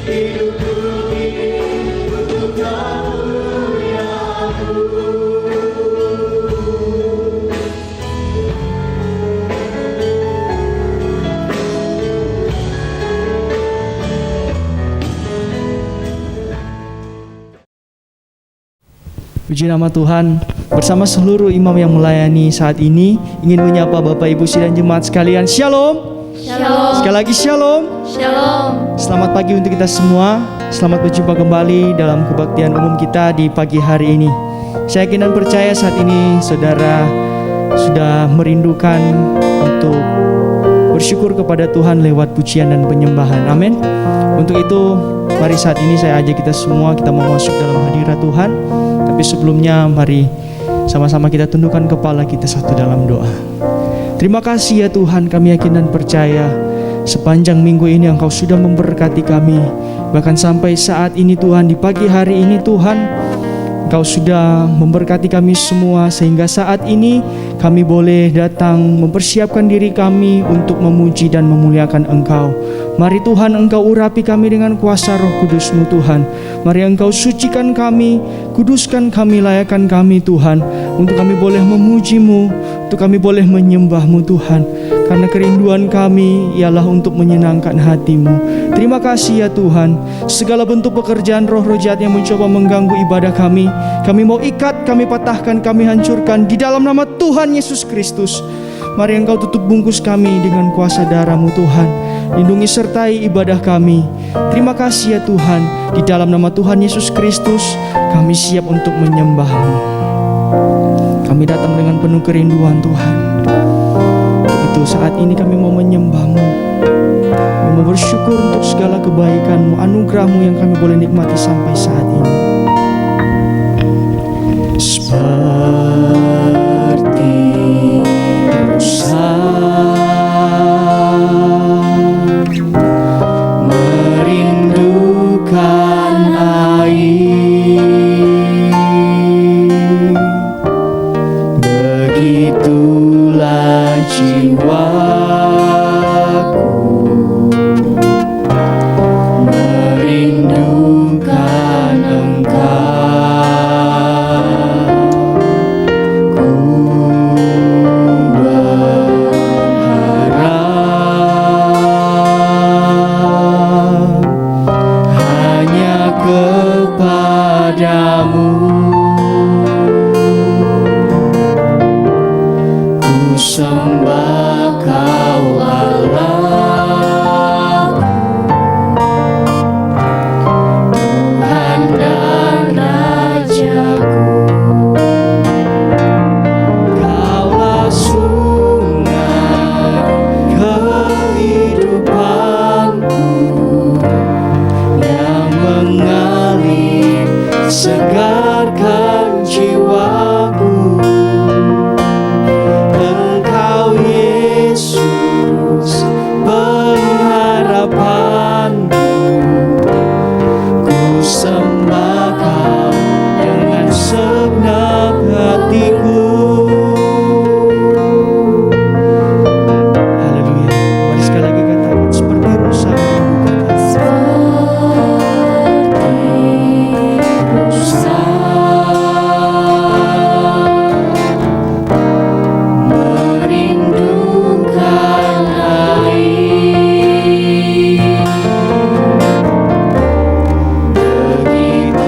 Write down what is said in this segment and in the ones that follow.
Puji nama Tuhan. Bersama seluruh imam yang melayani saat ini, ingin menyapa Bapak Ibu sidang jemaat sekalian. Shalom. Shalom. Sekali lagi shalom. Shalom. Selamat pagi untuk kita semua. Selamat berjumpa kembali dalam kebaktian umum kita di pagi hari ini. Saya yakin dan percaya saat ini saudara sudah merindukan untuk bersyukur kepada Tuhan lewat pujian dan penyembahan. Amin. Untuk itu, mari saat ini saya ajak kita semua, kita mau masuk dalam hadirat Tuhan. Tapi sebelumnya mari sama-sama kita tundukkan kepala kita satu dalam doa. Terima kasih ya Tuhan, kami yakin dan percaya sepanjang minggu ini Engkau sudah memberkati kami. Bahkan sampai saat ini Tuhan, di pagi hari ini Tuhan, Engkau sudah memberkati kami semua. Sehingga saat ini kami boleh datang mempersiapkan diri kami untuk memuji dan memuliakan Engkau. Mari Tuhan, Engkau urapi kami dengan kuasa Roh Kudus-Mu Tuhan. Mari Engkau sucikan kami, kuduskan kami, layakan kami Tuhan, untuk kami boleh memuji-Mu, untuk kami boleh menyembah-Mu Tuhan. Karena kerinduan kami ialah untuk menyenangkan hati-Mu. Terima kasih ya Tuhan. Segala bentuk pekerjaan roh-roh jahat yang mencoba mengganggu ibadah kami mau ikat, kami patahkan, kami hancurkan di dalam nama Tuhan Yesus Kristus. Mari Engkau tutup bungkus kami dengan kuasa darah-Mu Tuhan. Lindungi sertai ibadah kami. Terima kasih ya Tuhan. Di dalam nama Tuhan Yesus Kristus kami siap untuk menyembah-Mu. Kami datang dengan penuh kerinduan Tuhan. Untuk itu saat ini kami mau menyembah-Mu. Kami mau bersyukur untuk segala kebaikan-Mu, anugerah-Mu yang kami boleh nikmati sampai saat ini. Seperti Musa merindukan air, begitulah jiwaku merindukan Engkau. Ku berharap hanya kepadamu. Ku sembah Kau Allah, Tuhan dan Rajaku. Kaulah sungai kehidupanku yang mengalir, segarkan jiwaku. Engkau Yesus, pengharapanku. Ku sembah Kau dengan segenap hatiku. Haleluya. Mari sekali lagi katakan, seperti rusa merindukan air, begitu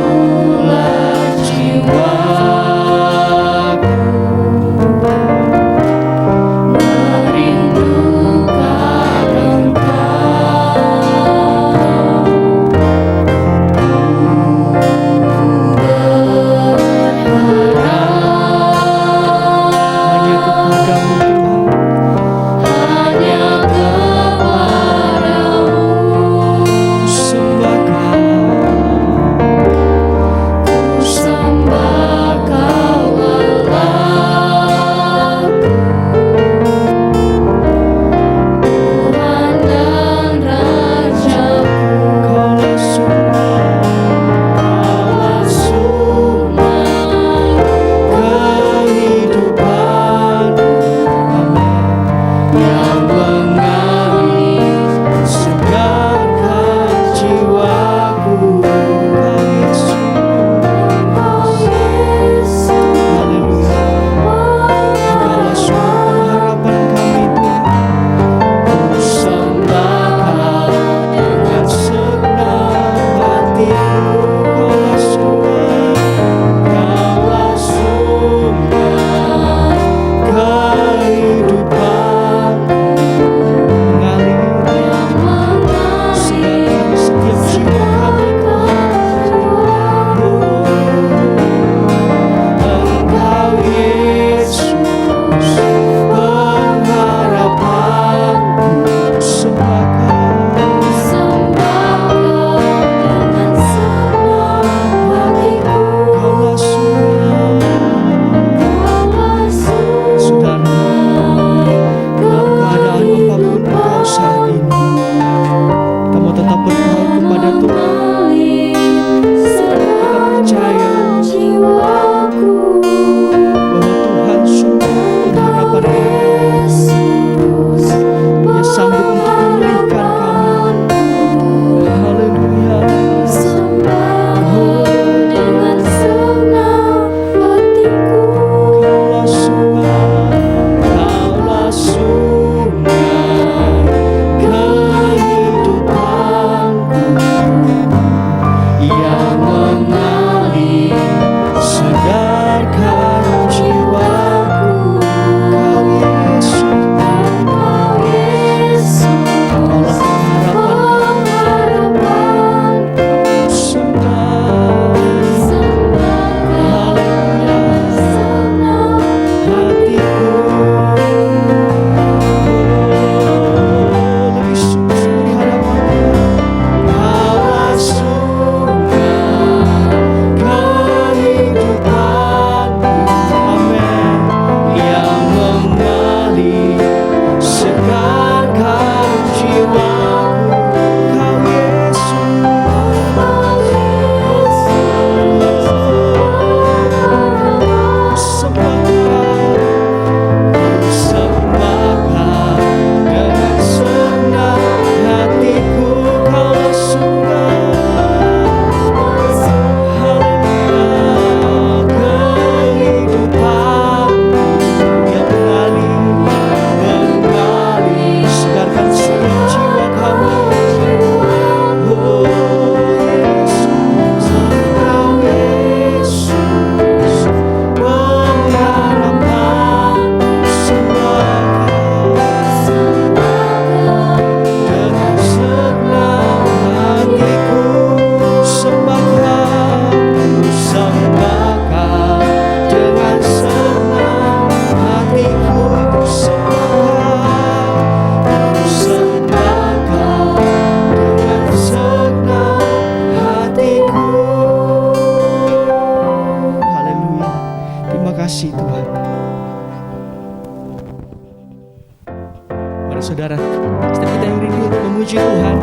Saudara, setiap kita yang rindu untuk memuji Tuhan,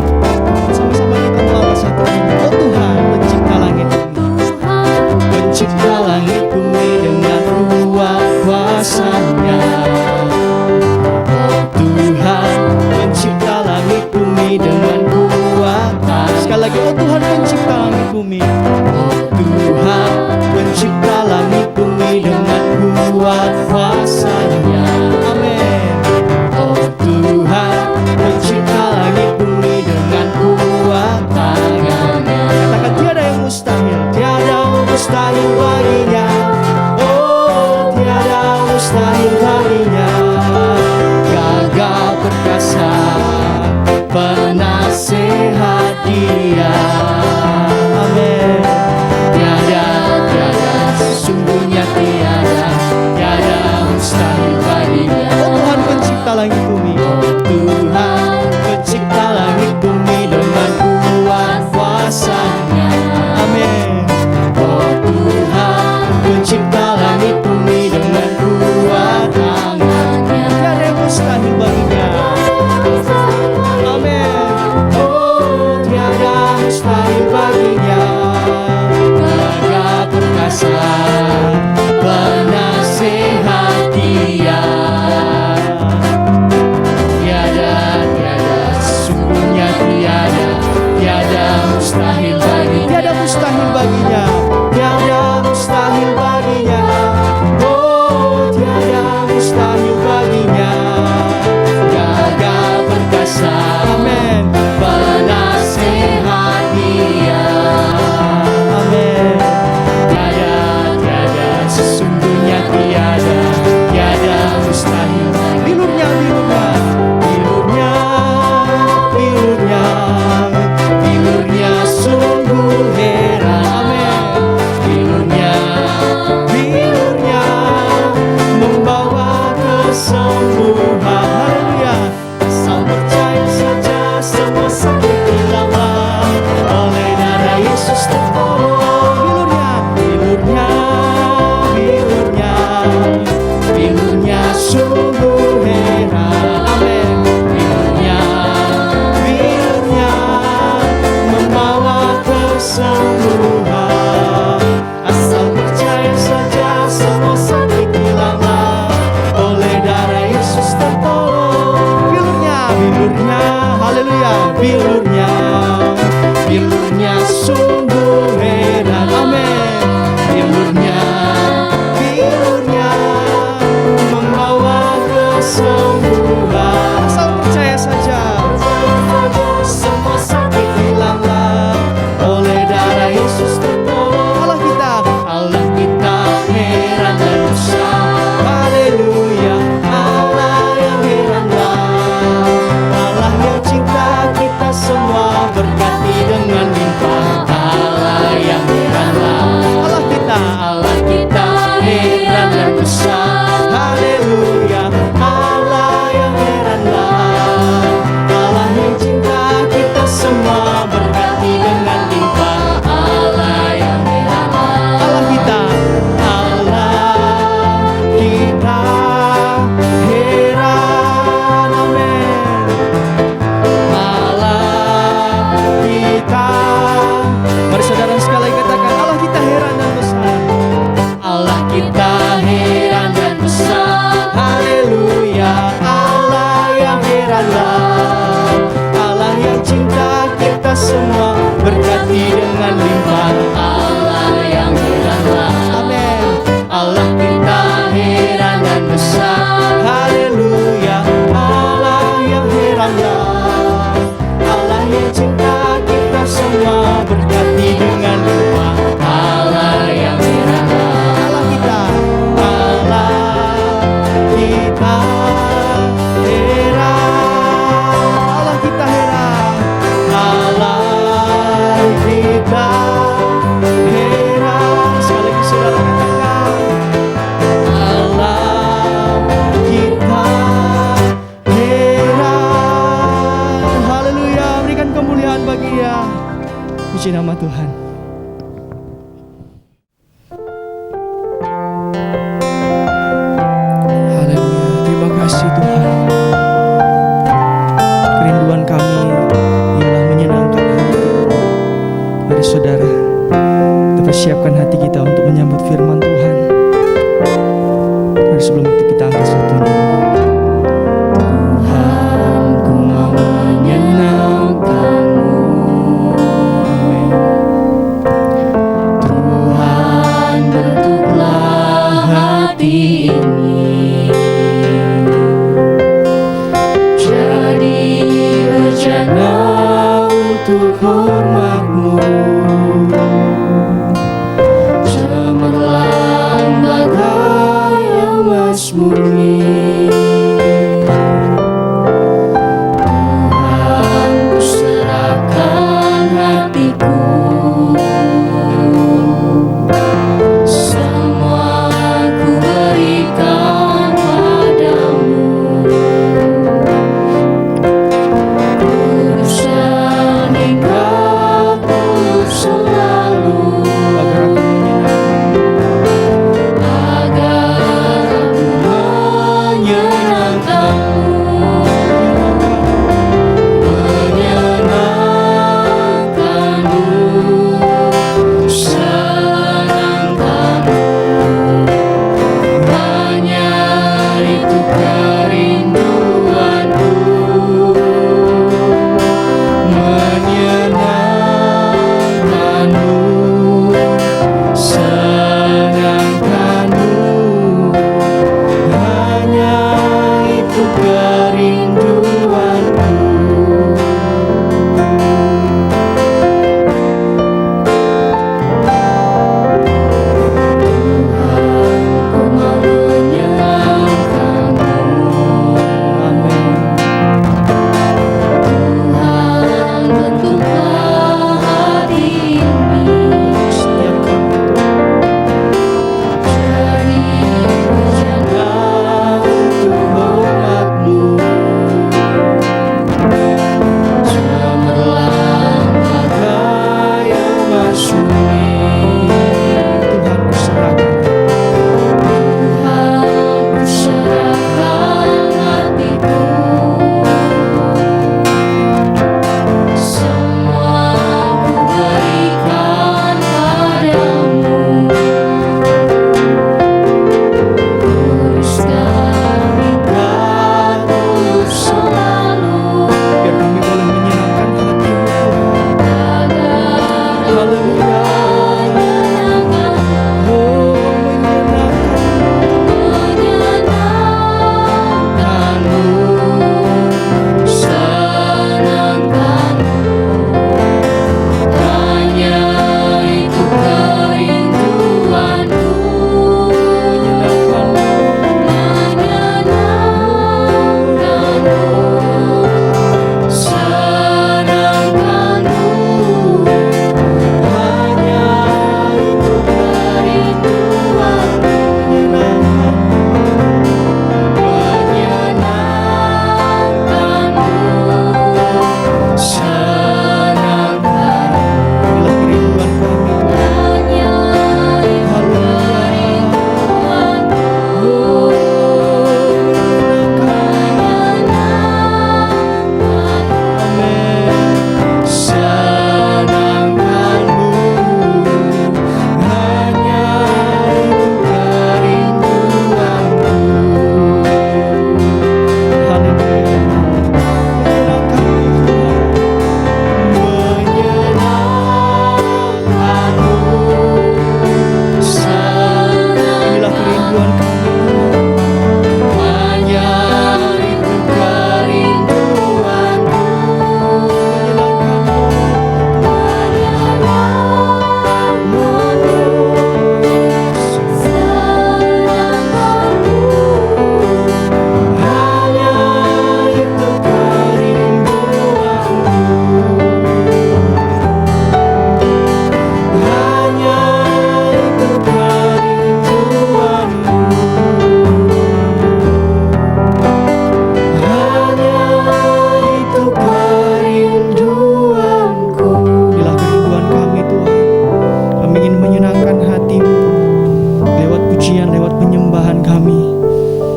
sama-sama kita melangkah satu ini. Oh Tuhan, pencipta langit bumi, pencipta langit bumi dengan kuat kuasa-Nya. Oh Tuhan, pencipta langit bumi dengan kuat. Sekali lagi, oh Tuhan, pencipta langit bumi. Oh Tuhan, pencipta langit bumi dengan kuat kuasa-Nya. Amin. Tuhan, pencipta langit bumi dengan kuat tangan-Nya. Katakan tiada yang mustahil, tiada mustahil baginya. Oh, tiada mustahil baginya. Gagah perkasa, penasehat Dia. Amin. Tiada, sesungguhnya tiada mustahil baginya. Oh Tuhan, pencipta langit bumi. Oh Tuhan, pencipta langit bumi dengan kuat kuasa-Nya. Amin. Oh Tuhan, pencipta langit bumi dengan kuat tangan-Nya. Tiada yang mustahil baginya. Amin. Oh, tiada mustahil baginya. Gagah perkasa, penasehat Dia. Mustahil baginya. Tiada mustahil baginya. Tiada mustahil baginya. Oh, tiada mustahil baginya. Gagah perkasa. Amin. Penasehat Dia. Tuhan. Haleluya, terima kasih Tuhan. Kerinduan kami ialah menyenangkan hati. Mari saudara, kita persiapkan hati kita untuk menyambut firman Tuhan. Mari sebelum itu kita angkat satu nyanyi. Tuhan, ku mau menyenangkan-Mu. Amin. Tuhan, bentuklah hati ini jadi bejana untuk hormat-Mu. Cemerlang bagai emas murni. Tuhan, ku serahkan hatiku, semua ku berikan padamu. Kudus dan Engkau kudus selalu, agar aku menyenangkan-Mu. Menyenangkan-Mu, senangkan-Mu, hanya itu kerinduanku. Menyenangkan-Mu, senangkan-Mu, hanya itu kerinduanku. Ku mau menyenangkan-Mu. Amin. Tuhan, bentuklah hati ini setiap kami jadi bejana untuk hormat-Mu. Cemerlang bagai emas murni. Tuhan, ku serahkan. Tuhan, ku serahkan hatiku, semua ku berikan padamu. Kudus dan Engkau kudus selalu, biar kami boleh menyenangkan hati-Mu Tuhan. Haleluya. Oh, menyenangkan-Mu, senangkan-Mu, hanya itu kerinduanku. Menyenangkan-Mu, senangkan-Mu, hanya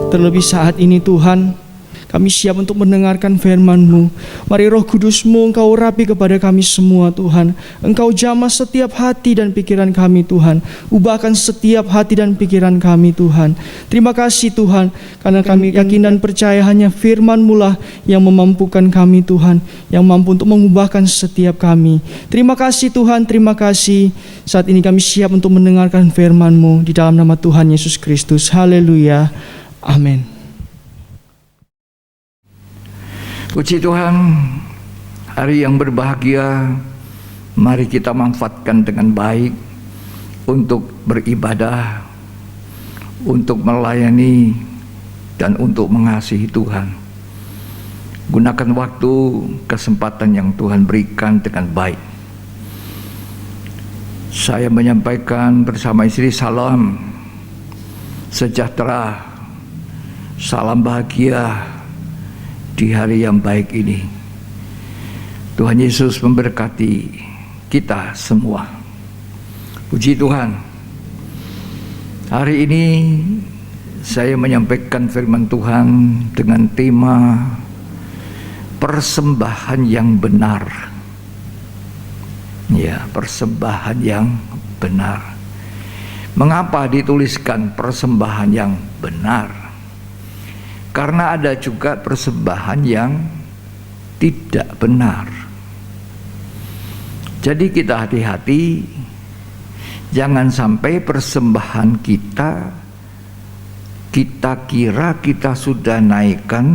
Terlebih saat ini Tuhan, kami siap untuk mendengarkan firman-Mu. Mari Roh Kudus-Mu Engkau urapi kepada kami semua Tuhan. Engkau jamah setiap hati dan pikiran kami Tuhan. Ubahkan setiap hati dan pikiran kami Tuhan. Terima kasih Tuhan, karena kami yakin dan percaya hanya firman-Mu lah yang memampukan kami Tuhan, yang mampu untuk mengubahkan setiap kami. Terima kasih Tuhan, terima kasih. Saat ini kami siap untuk mendengarkan firman-Mu di dalam nama Tuhan Yesus Kristus. Haleluya. Amin. Puji Tuhan, hari yang berbahagia, mari kita manfaatkan dengan baik untuk beribadah, untuk melayani, dan untuk mengasihi Tuhan. Gunakan waktu, kesempatan yang Tuhan berikan dengan baik. Saya menyampaikan bersama istri salam sejahtera, salam bahagia di hari yang baik ini. Tuhan Yesus memberkati kita semua. Puji Tuhan. Hari ini saya menyampaikan firman Tuhan dengan tema persembahan yang benar. Ya, persembahan yang benar. Mengapa dituliskan persembahan yang benar? Karena ada juga persembahan yang tidak benar. Jadi kita hati-hati, jangan sampai persembahan kita kira kita sudah naikkan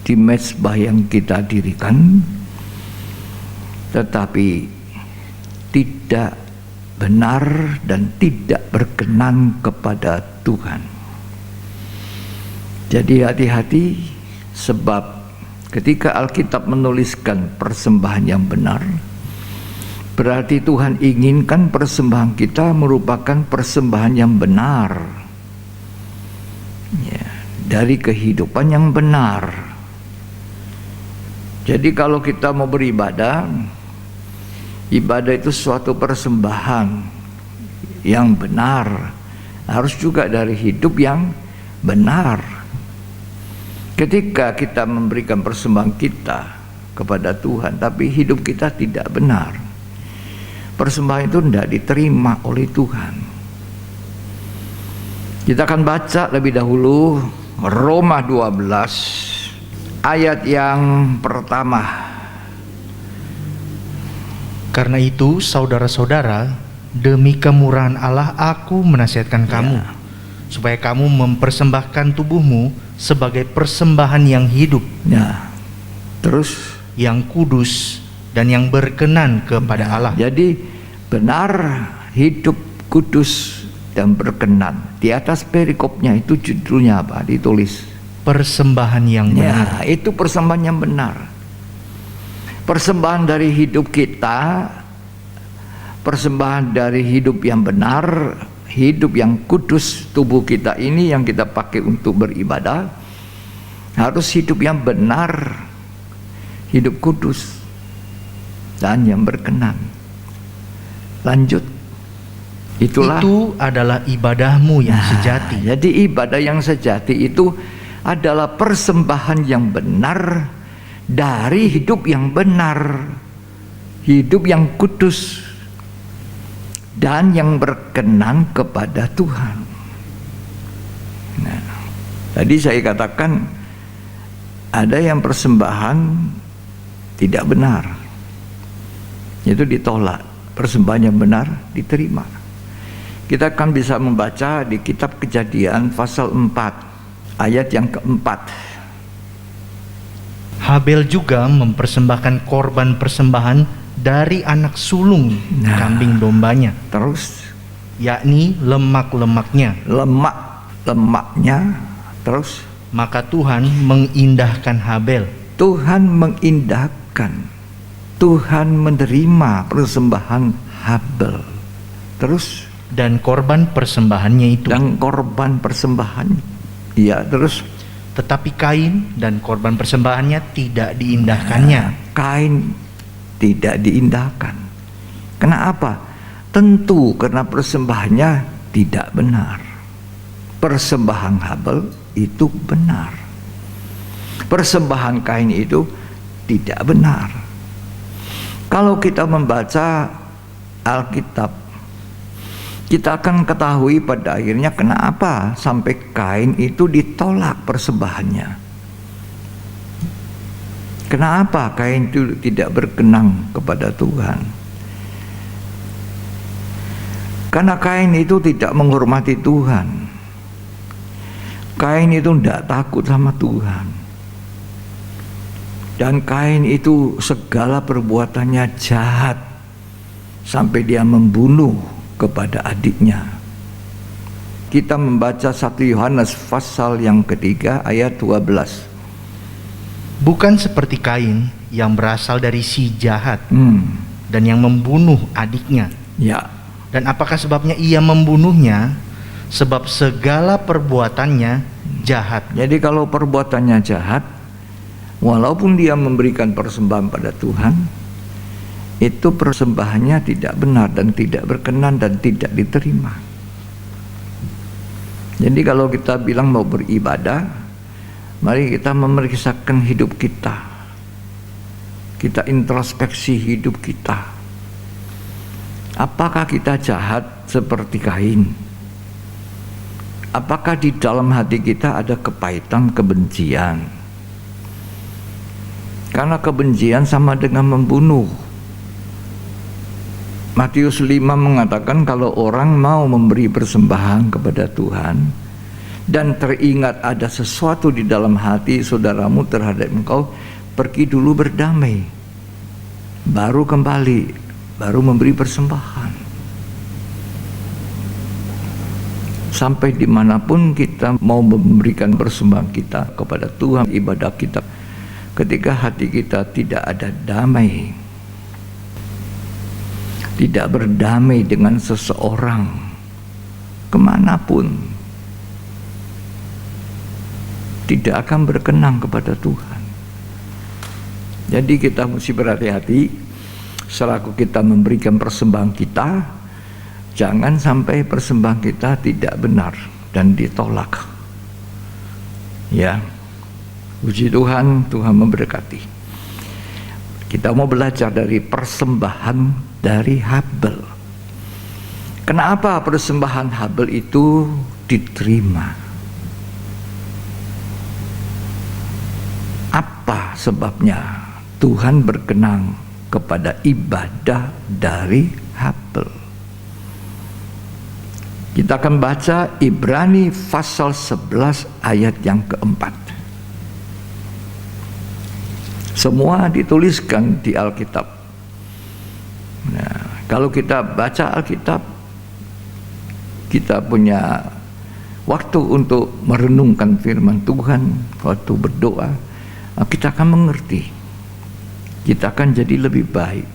di mezbah yang kita dirikan, tetapi tidak benar dan tidak berkenan kepada Tuhan. Jadi hati-hati, sebab ketika Alkitab menuliskan persembahan yang benar, berarti Tuhan inginkan persembahan kita merupakan persembahan yang benar, ya, dari kehidupan yang benar. Jadi kalau kita mau beribadah, ibadah itu suatu persembahan yang benar, harus juga dari hidup yang benar. Ketika kita memberikan persembahan kita kepada Tuhan, tapi hidup kita tidak benar, persembahan itu tidak diterima oleh Tuhan. Kita akan baca lebih dahulu Roma 12 ayat yang pertama. Karena itu, saudara-saudara, demi kemurahan Allah aku menasihatkan kamu, supaya kamu mempersembahkan tubuhmu sebagai persembahan yang hidup, terus yang kudus dan yang berkenan kepada Allah. Jadi benar, hidup, kudus dan berkenan. Di atas perikopnya itu judulnya apa? Ditulis persembahan yang benar. Itu persembahan yang benar. Persembahan dari hidup kita, persembahan dari hidup yang benar, hidup yang kudus. Tubuh kita ini yang kita pakai untuk beribadah harus hidup yang benar, hidup kudus dan yang berkenan. Lanjut. Itu adalah ibadahmu yang sejati. Jadi ibadah yang sejati itu adalah persembahan yang benar dari hidup yang benar, hidup yang kudus dan yang berkenan kepada Tuhan. Nah, tadi saya katakan ada yang persembahan tidak benar, itu ditolak. Persembahan yang benar diterima. Kita akan bisa membaca di kitab Kejadian pasal 4 ayat yang keempat. Habel juga mempersembahkan korban persembahan dari anak sulung kambing dombanya, Terus yakni lemak-lemaknya. lemaknya. Terus Maka Tuhan mengindahkan Habel. Tuhan mengindahkan, Tuhan menerima persembahan Habel. Terus Dan korban persembahannya itu. dan korban persembahan. Ya, terus Tetapi Kain dan korban persembahannya tidak diindahkannya. Kain tidak diindahkan. Kenapa? Tentu karena persembahannya tidak benar. persembahan Habel itu benar. Persembahan Kain itu tidak benar. Kalau kita membaca Alkitab, kita akan ketahui pada akhirnya kenapa sampai Kain itu ditolak persembahannya. Kenapa Kain itu tidak berkenan kepada Tuhan? Karena Kain itu tidak menghormati Tuhan. Kain itu tidak takut sama Tuhan. Dan Kain itu segala perbuatannya jahat sampai dia membunuh kepada adiknya. Kita membaca 1 Yohanes pasal yang ketiga ayat 12. Bukan seperti Kain yang berasal dari si jahat dan yang membunuh adiknya. Ya. Dan apakah sebabnya ia membunuhnya? Sebab segala perbuatannya jahat. Jadi kalau perbuatannya jahat, walaupun dia memberikan persembahan pada Tuhan, itu persembahannya tidak benar dan tidak berkenan dan tidak diterima. Jadi kalau kita bilang mau beribadah, mari kita memeriksakan hidup kita. Kita introspeksi hidup kita. Apakah kita jahat seperti Kain? Apakah di dalam hati kita ada kepahitan, kebencian? Karena kebencian sama dengan membunuh. Matius 5 mengatakan kalau orang mau memberi persembahan kepada Tuhan dan teringat ada sesuatu di dalam hati saudaramu terhadap engkau, pergi dulu berdamai, baru kembali, baru memberi persembahan. Sampai dimanapun kita mau memberikan persembahan kita kepada Tuhan, ibadah kita, ketika hati kita tidak ada damai, tidak berdamai dengan seseorang, kemanapun, tidak akan berkenan kepada Tuhan. Jadi kita mesti berhati-hati selaku kita memberikan persembahan kita, jangan sampai persembahan kita tidak benar dan ditolak. Ya, puji Tuhan, Tuhan memberkati. Kita mau belajar dari persembahan dari Habel. Kenapa persembahan Habel itu diterima? Apa sebabnya Tuhan berkenan kepada ibadah dari Habel? Kita akan baca Ibrani pasal 11 ayat yang keempat. Semua dituliskan di Alkitab. Nah, kalau kita baca Alkitab, kita punya waktu untuk merenungkan firman Tuhan, waktu berdoa, kita akan mengerti. Kita akan jadi lebih baik.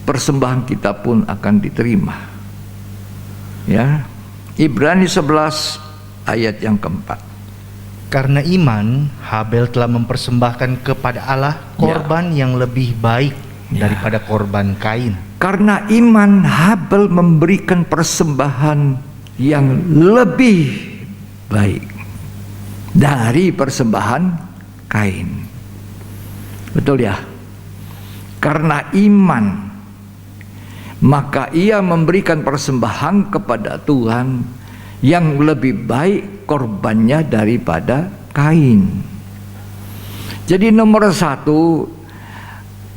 Persembahan kita pun akan diterima. Ya, Ibrani 11 ayat yang keempat. Karena iman, Habel telah mempersembahkan kepada Allah korban yang lebih baik daripada korban Kain. Karena iman, Habel memberikan persembahan yang lebih baik dari persembahan Kain. Betul ya? Karena iman, maka ia memberikan persembahan kepada Tuhan yang lebih baik korbannya daripada Kain. Jadi nomor satu,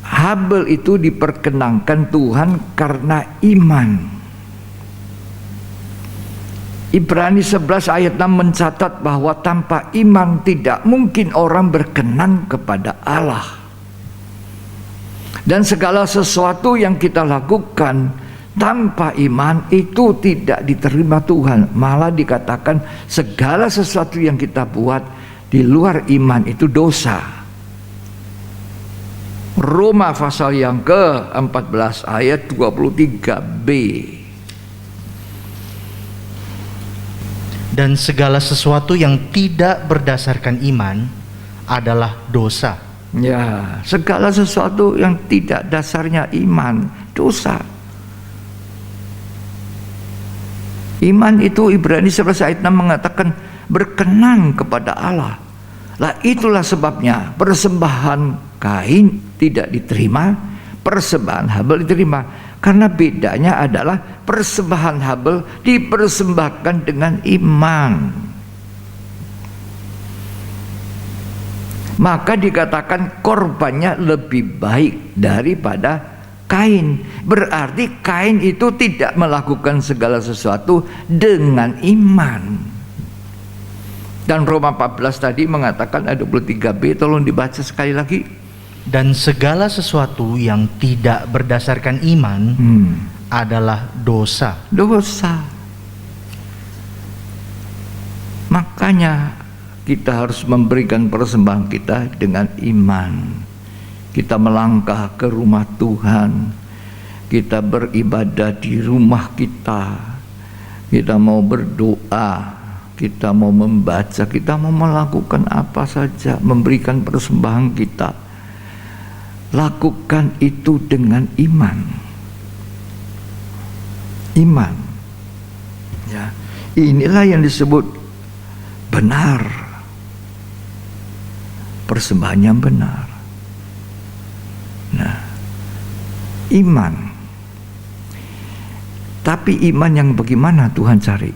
Habel itu diperkenankan Tuhan karena iman. Ibrani 11 ayat 6 mencatat bahwa tanpa iman tidak mungkin orang berkenan kepada Allah. Dan segala sesuatu yang kita lakukan tanpa iman itu tidak diterima Tuhan. Malah dikatakan segala sesuatu yang kita buat di luar iman itu dosa. Roma pasal yang ke-14 ayat 23b. Dan segala sesuatu yang tidak berdasarkan iman adalah dosa. Ya, segala sesuatu yang tidak dasarnya iman, dosa. Iman itu Ibrani 11 ayat 6 mengatakan berkenan kepada Allah. Lah itulah sebabnya persembahan Kain tidak diterima, persembahan Habel diterima. Karena bedanya adalah persembahan Habel dipersembahkan dengan iman. Maka dikatakan korbannya lebih baik daripada Kain. Berarti Kain itu tidak melakukan segala sesuatu dengan iman. Dan Roma 14 tadi mengatakan ada 23b, tolong dibaca sekali lagi. Dan segala sesuatu yang tidak berdasarkan iman adalah dosa. Dosa. Makanya kita harus memberikan persembahan kita dengan iman. Kita melangkah ke rumah Tuhan, kita beribadah di rumah kita, kita mau berdoa, kita mau membaca, kita mau melakukan apa saja, memberikan persembahan kita, lakukan itu dengan iman. Iman, ya, inilah yang disebut benar, persembahan yang benar. Nah, iman. Tapi iman yang bagaimana Tuhan cari?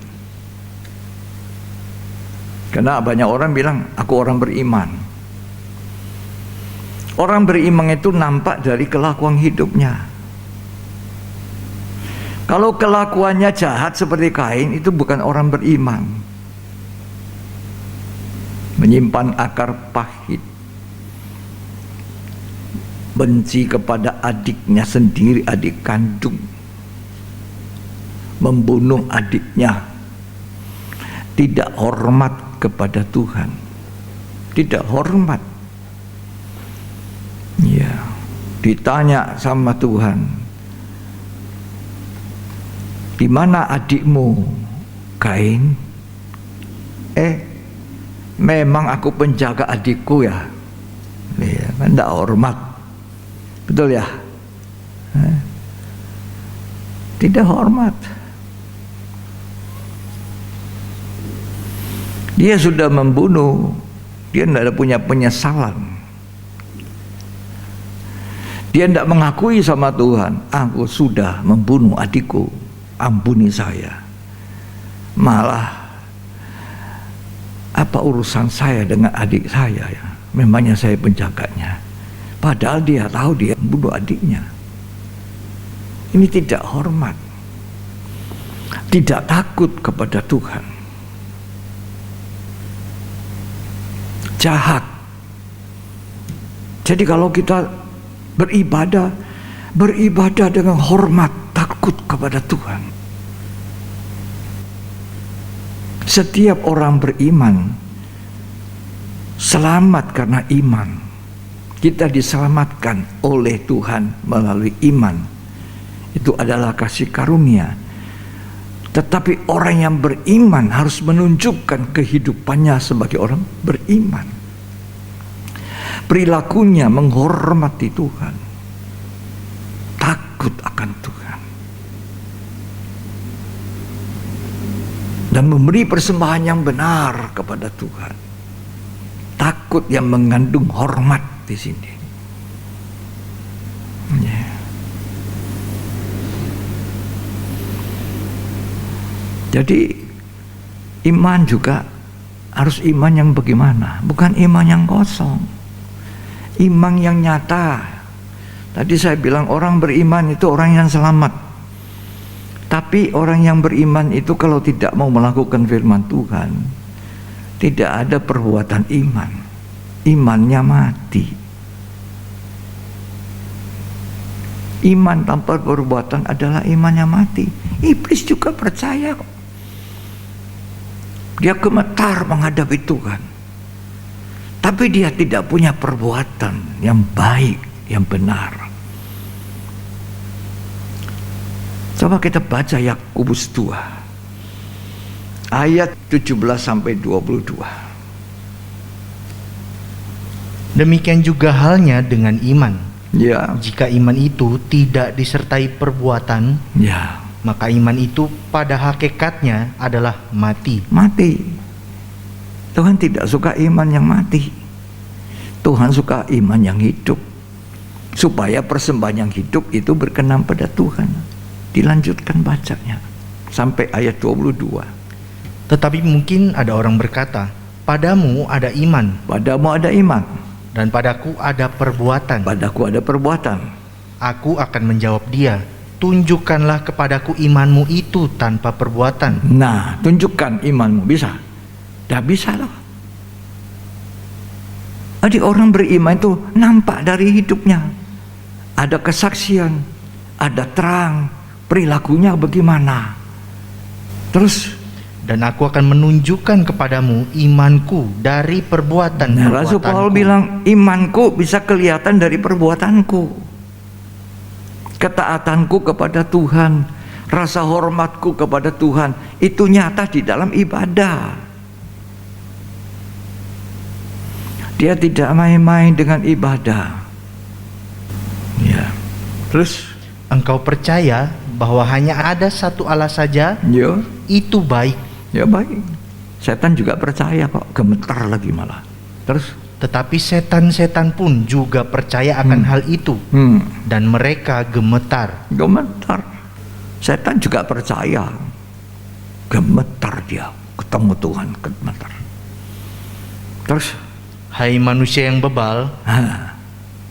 Karena banyak orang bilang, aku orang beriman. Orang beriman itu nampak dari kelakuan hidupnya. Kalau kelakuannya jahat seperti Kain, itu bukan orang beriman. Menyimpan akar pahit, benci kepada adiknya sendiri, adik kandung, membunuh adiknya, tidak hormat kepada Tuhan, tidak hormat. Ya, ditanya sama Tuhan, di mana adikmu Kain? Memang aku penjaga adikku ya. Ya, kan tidak hormat. Betul ya? Tidak hormat. Dia sudah membunuh, dia tidak punya penyesalan. Dia tidak mengakui sama Tuhan, aku sudah membunuh adikku, ampuni saya. Malah, apa urusan saya dengan adik saya ya? Memangnya saya penjaganya. Padahal dia tahu dia membunuh adiknya. Ini tidak hormat, tidak takut kepada Tuhan, jahat. Jadi kalau kita beribadah dengan hormat, takut kepada Tuhan. Setiap orang beriman selamat karena iman. Kita diselamatkan oleh Tuhan melalui iman. Itu adalah kasih karunia. Tetapi orang yang beriman harus menunjukkan kehidupannya sebagai orang beriman. Perilakunya menghormati Tuhan, takut akan Tuhan, dan memberi persembahan yang benar kepada Tuhan. Takut yang mengandung hormat di sini. Yeah. Jadi iman juga harus iman yang bagaimana? Bukan iman yang kosong, iman yang nyata. Tadi saya bilang orang beriman itu orang yang selamat. Tapi orang yang beriman itu kalau tidak mau melakukan firman Tuhan, tidak ada perbuatan iman, imannya mati. Iman tanpa perbuatan adalah imannya mati. Iblis juga percaya kok. Dia gemetar menghadapi Tuhan, tapi dia tidak punya perbuatan yang baik, yang benar. Coba kita baca Yakobus 2 ayat 17 sampai 22. Demikian juga halnya dengan iman. Ya. Jika iman itu tidak disertai perbuatan, Ya. maka iman itu pada hakikatnya adalah mati. Mati. Tuhan tidak suka iman yang mati. Tuhan suka iman yang hidup. Supaya persembahan yang hidup itu berkenan pada Tuhan. Dilanjutkan bacanya sampai ayat 22. Tetapi mungkin ada orang berkata, padamu ada iman, Padamu ada iman, dan padaku ada perbuatan. padaku ada perbuatan. Aku akan menjawab dia, tunjukkanlah kepadaku imanmu itu tanpa perbuatan. Nah, tunjukkan imanmu. Bisa? Tidak bisa loh. Jadi orang beriman itu nampak dari hidupnya. Ada kesaksian, ada terang, perilakunya bagaimana. Terus Dan aku akan menunjukkan kepadamu imanku dari perbuatan. Rasul Paulus bilang, imanku bisa kelihatan dari perbuatanku. Ketaatanku kepada Tuhan, rasa hormatku kepada Tuhan, itu nyata di dalam ibadah. Dia tidak main-main dengan ibadah. Ya. Terus, Engkau percaya bahwa hanya ada satu Allah saja, yo, itu baik. ya baik. Setan juga percaya kok, gemetar lagi malah. Terus, Tetapi setan-setan pun juga percaya akan hal itu, dan mereka gemetar. gemetar. Setan juga percaya, gemetar dia ketemu Tuhan, gemetar. Terus, Hai manusia yang bebal,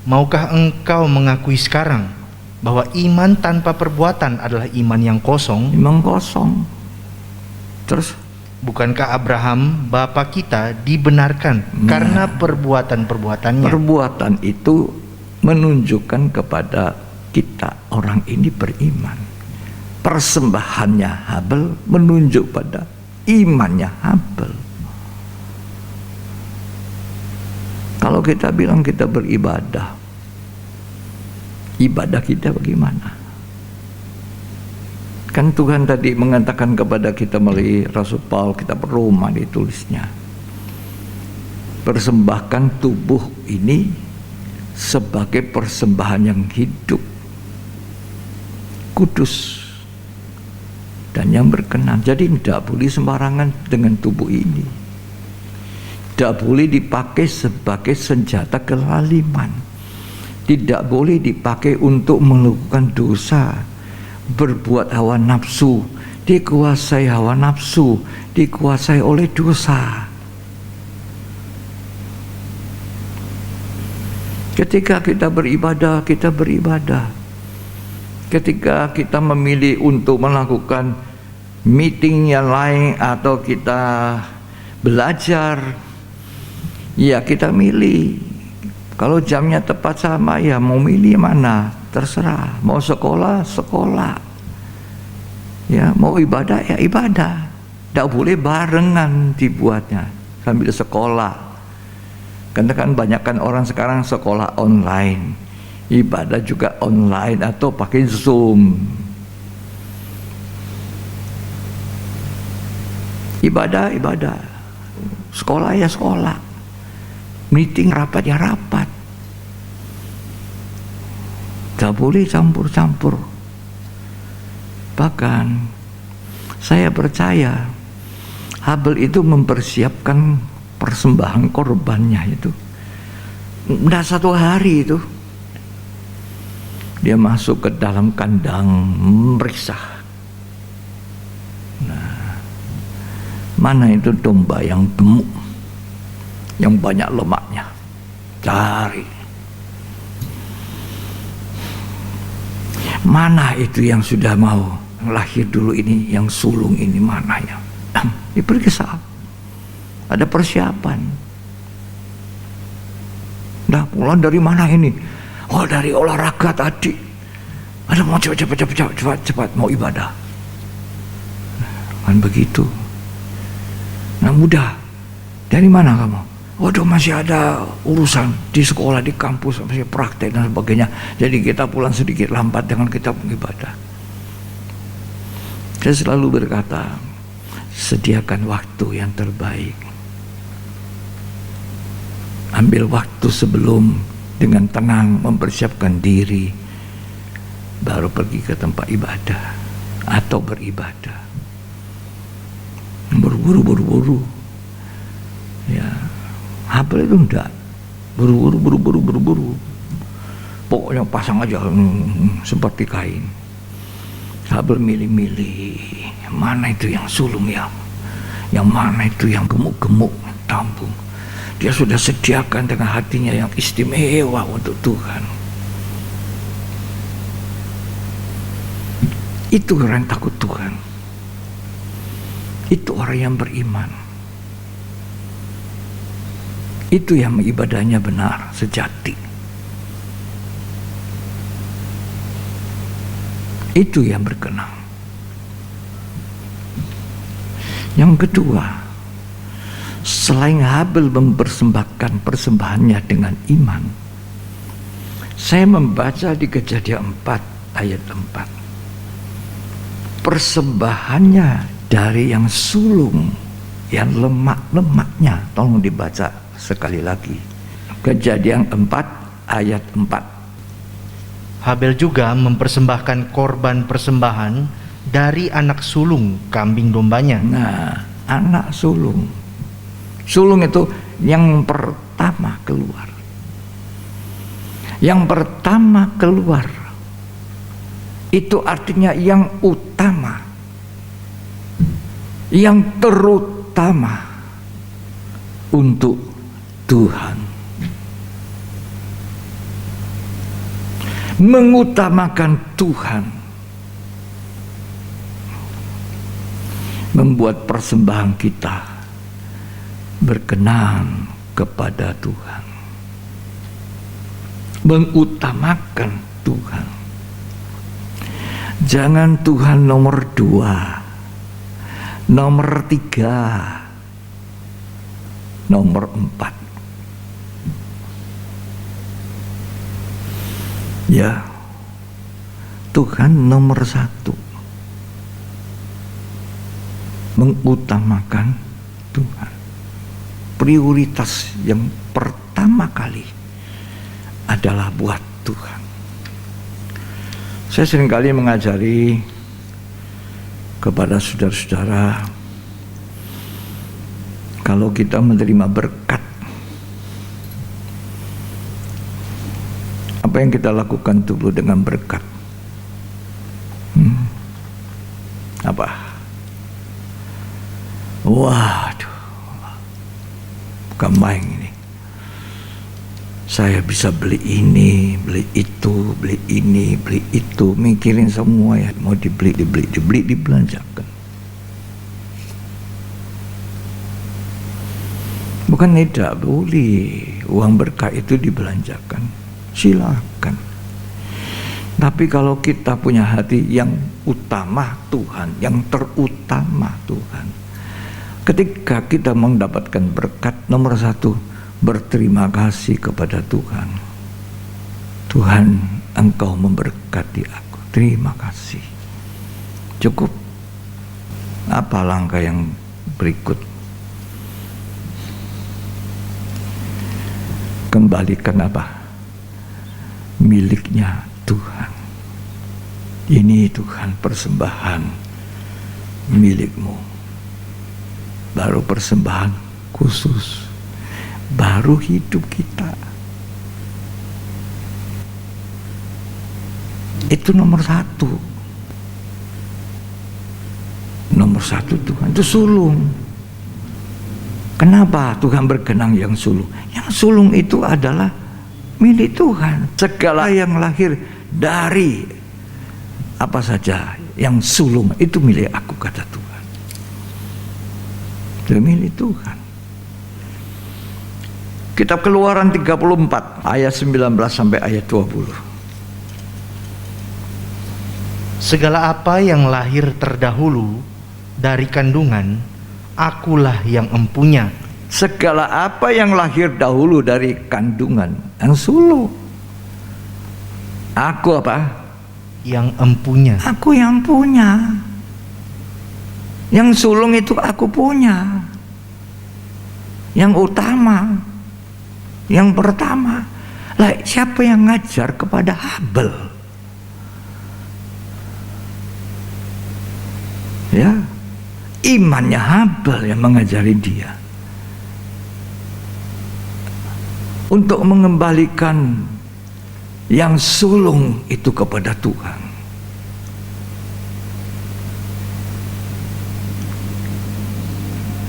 maukah engkau mengakui sekarang bahwa iman tanpa perbuatan adalah iman yang kosong? iman kosong. Terus, Bukankah Abraham bapa kita dibenarkan karena perbuatan-perbuatannya? perbuatan itu menunjukkan kepada kita orang ini beriman. Persembahannya Habel menunjuk pada imannya Habel. Kalau kita bilang kita beribadah, ibadah kita bagaimana? Kan Tuhan tadi mengatakan kepada kita melalui Rasul Paulus, kitab Roma ditulisnya, persembahkan tubuh ini sebagai persembahan yang hidup, kudus, dan yang berkenan. Jadi tidak boleh sembarangan dengan tubuh ini. Tidak boleh dipakai sebagai senjata kelaliman. Tidak boleh dipakai untuk melakukan dosa, berbuat hawa nafsu, dikuasai hawa nafsu, dikuasai oleh dosa. Ketika kita beribadah, kita beribadah. Ketika kita memilih untuk melakukan meeting yang lain atau kita belajar, ya kita milih. Kalau jamnya tepat sama, ya mau milih mana, terserah. Mau sekolah, sekolah. Ya, mau ibadah, ya ibadah. Tidak boleh barengan dibuatnya sambil sekolah. Karena kan banyakkan orang sekarang sekolah online, ibadah juga online atau pakai Zoom. Ibadah, ibadah. Sekolah ya sekolah. Meeting, rapat ya rapat. Tidak boleh campur-campur. Bahkan saya percaya Habel itu mempersiapkan persembahan korbannya itu. Tidak satu hari itu. Dia masuk ke dalam kandang memeriksa. Nah, mana itu domba yang gemuk, yang banyak lemaknya, cari. Mana itu yang sudah mau lahir dulu ini, yang sulung ini mana ya? Diperiksa. Ada persiapan. Nah, pulang dari mana ini? Oh, dari olahraga tadi. Ada mau cepat mau ibadah. Kan begitu. Nah, mudah. Dari mana kamu? Waduh, masih ada urusan di sekolah, di kampus, masih praktek dan sebagainya. Jadi kita pulang sedikit lambat dengan kita mengibadah. Saya selalu berkata, sediakan waktu yang terbaik. Ambil waktu sebelum dengan tenang mempersiapkan diri, baru pergi ke tempat ibadah. atau beribadah. Buru-buru. Ya, Habel itu enggak. Buru-buru. Pokoknya pasang aja seperti Kain. Habel milih-milih. Mana itu yang sulung ya? Yang mana itu yang gemuk-gemuk tampung? Dia sudah sediakan dengan hatinya yang istimewa untuk Tuhan. Itu orang yang takut Tuhan. Itu orang yang beriman. Itu yang ibadahnya benar, sejati. Itu yang berkenan. Yang kedua, selain Habel mempersembahkan persembahannya dengan iman, saya membaca di Kejadian 4 ayat 4. Persembahannya dari yang sulung, yang lemak-lemaknya. Tolong dibaca sekali lagi. Kejadian 4 ayat 4. Habel juga mempersembahkan korban persembahan dari anak sulung kambing dombanya. Nah, anak sulung. Sulung itu yang pertama keluar. Yang pertama keluar. Itu artinya yang utama. Yang terutama untuk Tuhan. Mengutamakan Tuhan. Membuat persembahan kita berkenan kepada Tuhan. Mengutamakan Tuhan. Jangan Tuhan nomor 2, nomor 3, nomor 4. Ya, Tuhan nomor 1. Mengutamakan Tuhan. Prioritas yang pertama kali adalah buat Tuhan. Saya seringkali mengajari kepada saudara-saudara, kalau kita menerima berkat, apa yang kita lakukan dulu dengan berkat? Apa? Waduh, bukan main ini. Saya bisa beli ini, beli itu, beli ini, beli itu, mikirin semua ya, mau dibeli, dibelanjakan. Bukan tidak boleh uang berkat itu dibelanjakan, silakan. Tapi kalau kita punya hati yang utama Tuhan, yang terutama Tuhan, ketika kita mendapatkan berkat, nomor 1, berterima kasih kepada Tuhan. Tuhan, Engkau memberkati aku, terima kasih. Cukup. Apa langkah yang berikut? Kembalikan apa? Miliknya Tuhan. Ini Tuhan persembahan milikmu. Baru persembahan khusus. Baru hidup kita. Itu nomor 1. Nomor 1 Tuhan. Itu sulung. Kenapa Tuhan berkenan yang sulung? Yang sulung itu adalah milik Tuhan. Segala yang lahir dari apa saja yang sulung itu milik aku, kata Tuhan. Itu milik Tuhan. Kitab Keluaran 34 ayat 19 sampai ayat 20. Segala apa yang lahir terdahulu dari kandungan, akulah yang empunya. Segala apa yang lahir dahulu dari kandungan, yang sulung, aku apa? Yang empunya. Aku yang punya. Yang sulung itu aku punya. Yang utama, yang pertama. Lah, siapa yang ngajar kepada Habel? Ya, imannya Habel yang mengajari dia untuk mengembalikan yang sulung itu kepada Tuhan.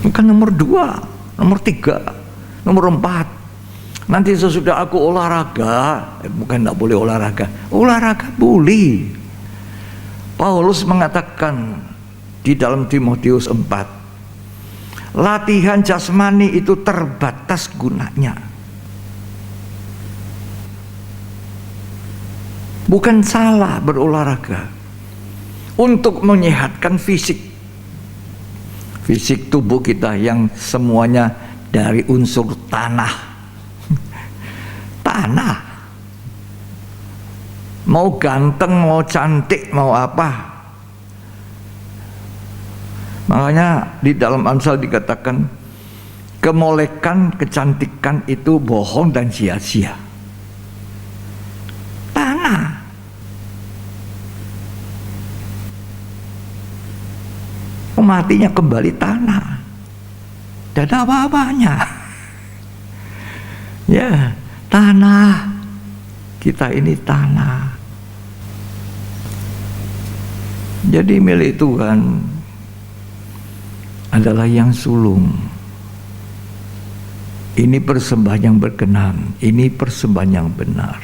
Bukan nomor 2, nomor 3, nomor 4. Nanti sesudah aku olahraga, bukan tidak boleh olahraga. Olahraga boleh. Paulus mengatakan di dalam Timotius 4, latihan jasmani itu terbatas gunanya. Bukan salah berolahraga untuk menyehatkan fisik tubuh kita yang semuanya dari unsur tanah. Tanah. Mau ganteng, mau cantik, mau apa. Makanya di dalam Amsal dikatakan kemolekan, kecantikan itu bohong dan sia-sia. Tanah. Matinya kembali tanah. Tidak ada apa-apanya. Ya, tanah. Kita ini tanah. Jadi milik Tuhan adalah yang sulung. Ini persembahan yang berkenan. Ini persembahan yang benar.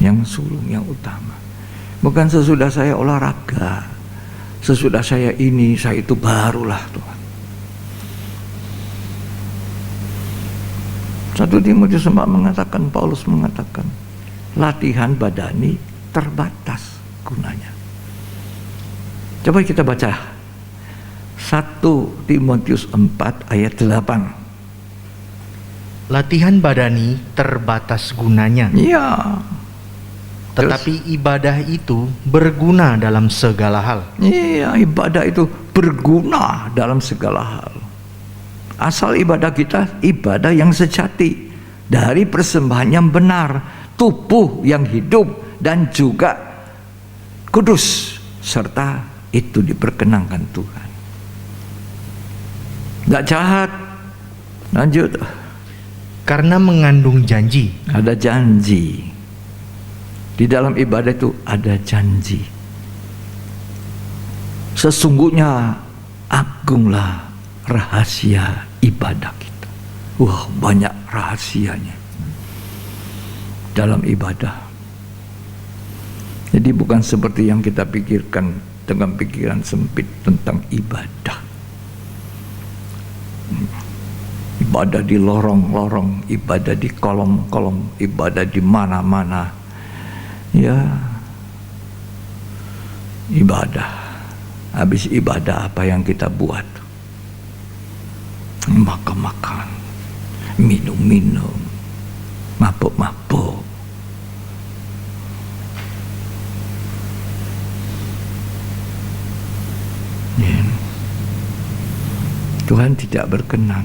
Yang sulung, yang utama. Bukan sesudah saya olahraga, sesudah saya ini, saya itu, barulah Tuhan. 1 Timotius 4 mengatakan, Paulus mengatakan, latihan badani terbatas gunanya. Coba kita baca 1 Timotius 4 ayat 8. Latihan badani terbatas gunanya. Iya. Tetapi ibadah itu berguna dalam segala hal. Iya, ibadah itu berguna dalam segala hal. Asal ibadah kita ibadah yang sejati, dari persembahan yang benar, tubuh yang hidup dan juga kudus, serta itu diperkenankan Tuhan. Nggak jahat. Lanjut. Karena mengandung janji. Ada janji. Di dalam ibadah itu ada janji. Sesungguhnya agunglah rahasia ibadah kita. Wah, banyak rahasianya dalam ibadah. Jadi bukan seperti yang kita pikirkan dengan pikiran sempit tentang ibadah. Ibadah di lorong-lorong, ibadah di kolom-kolom, ibadah di mana-mana. Ya, ibadah. Habis ibadah apa yang kita buat? Makan-makan, minum-minum, mabuk-mabuk. Ya. Tuhan tidak berkenan.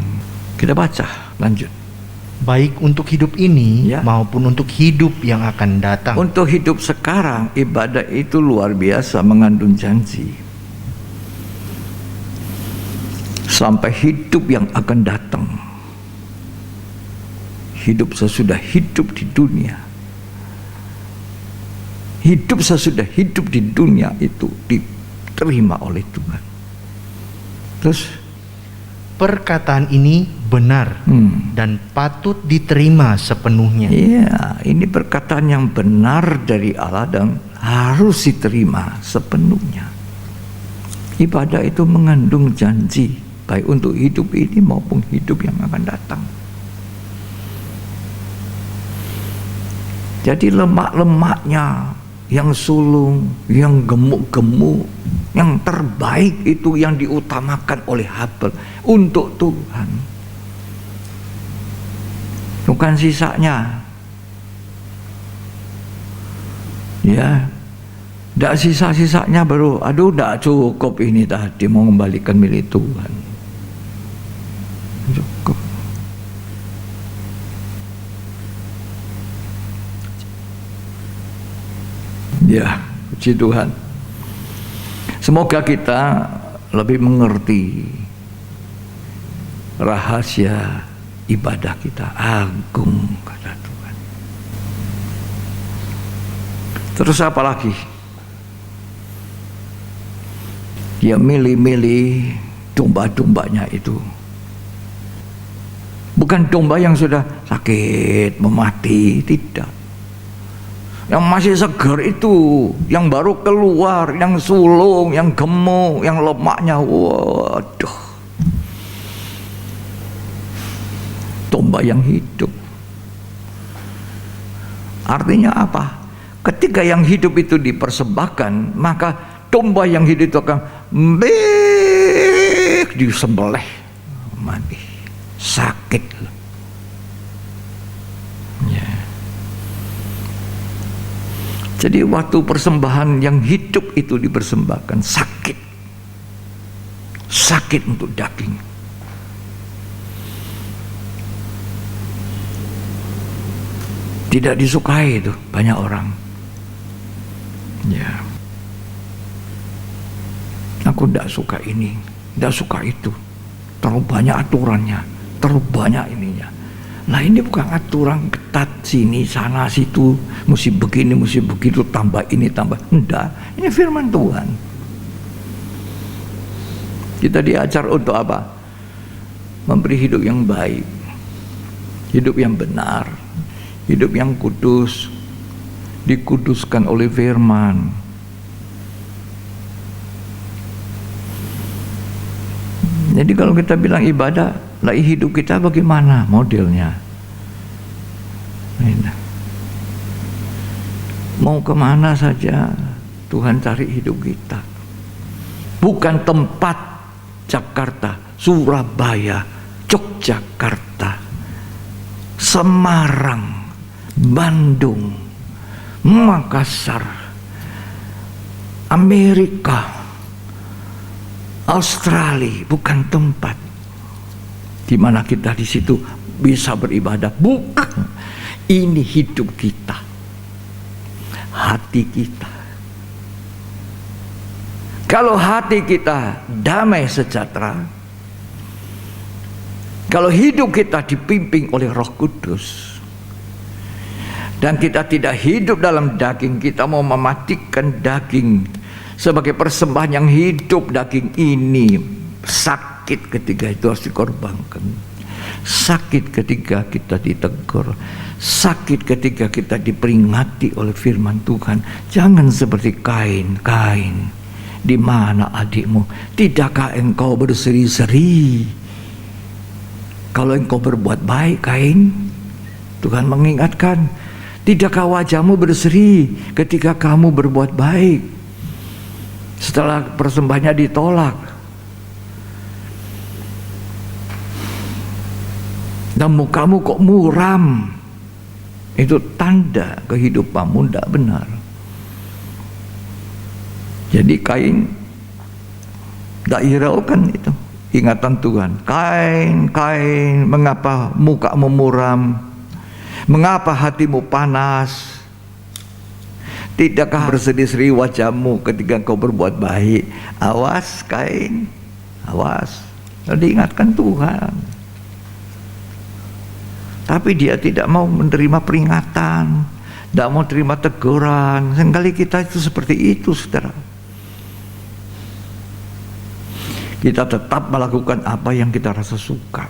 Kita baca, lanjut. Baik untuk hidup ini Ya. maupun untuk hidup yang akan datang. Untuk hidup sekarang, ibadah itu luar biasa, mengandung janji. Sampai hidup yang akan datang. Hidup sesudah hidup di dunia. Hidup sesudah hidup di dunia itu diterima oleh Tuhan. Terus Perkataan ini benar dan patut diterima sepenuhnya. iya, ini perkataan yang benar dari Allah dan harus diterima sepenuhnya. Ibadah itu mengandung janji, baik untuk hidup ini maupun hidup yang akan datang. Jadi lemak-lemaknya yang sulung, yang gemuk-gemuk, yang terbaik itu yang diutamakan oleh Habel untuk Tuhan. Bukan sisanya. Ya. Tidak sisa-sisanya baru, aduh tidak cukup ini tadi mau kembalikan milik Tuhan. Cukup. Ya, puji Tuhan. Semoga kita lebih mengerti rahasia ibadah kita. Agung, kata Tuhan. Terus apa lagi? Dia milih-milih domba-dombanya itu. Bukan domba yang sudah sakit, memati, tidak. Yang masih segar itu, yang baru keluar, yang sulung, yang gemuk, yang lemaknya, waduh. Domba yang hidup. Artinya apa? Ketika yang hidup itu dipersembahkan, maka domba yang hidup itu akan disembelih, mati, sakit. Ya. Jadi waktu persembahan yang hidup itu dipersembahkan, sakit untuk daging. Tidak disukai itu banyak orang. Ya. Aku tidak suka ini, tidak suka itu. Terlalu banyak aturannya, terlalu banyak ininya. Nah ini bukan aturan ketat sini, sana, situ, mesti begini, mesti begitu, tambah ini, tambah. Enggak, ini firman Tuhan. Kita diajar untuk apa? Memberi hidup yang baik, hidup yang benar, hidup yang kudus, dikuduskan oleh firman. Jadi kalau kita bilang ibadah, lah hidup kita bagaimana modelnya? Mau kemana saja Tuhan cari hidup kita. Bukan tempat Jakarta, Surabaya, Yogyakarta, Semarang, Bandung, Makassar, Amerika, Australia, bukan tempat di mana kita di situ bisa beribadah. Bukan. Ini hidup kita, hati kita. Kalau hati kita damai sejahtera, kalau hidup kita dipimpin oleh Roh Kudus, dan kita tidak hidup dalam daging, kita mau mematikan daging sebagai persembahan yang hidup, daging ini sakit ketika itu harus dikorbankan. Sakit ketika kita ditegur, sakit ketika kita diperingati oleh firman Tuhan. Jangan seperti Kain. Kain, di mana adikmu? Tidakkah engkau berseri-seri kalau engkau berbuat baik, Kain? Tuhan mengingatkan, tidakkah wajahmu berseri ketika kamu berbuat baik? Setelah persembahannya ditolak, dan mukamu kok muram, itu tanda kehidupanmu tidak benar. Jadi Kain tidak hiraukan itu ingatan Tuhan. Kain, Kain, mengapa mukamu muram? Mengapa hatimu panas? Tidakkah berseri-seri wajahmu ketika kau berbuat baik? Awas Kain, awas. Lalu diingatkan Tuhan. Tapi dia tidak mau menerima peringatan, tidak mau terima teguran. Seringkali kita itu seperti itu, saudara. Kita tetap melakukan apa yang kita rasa suka.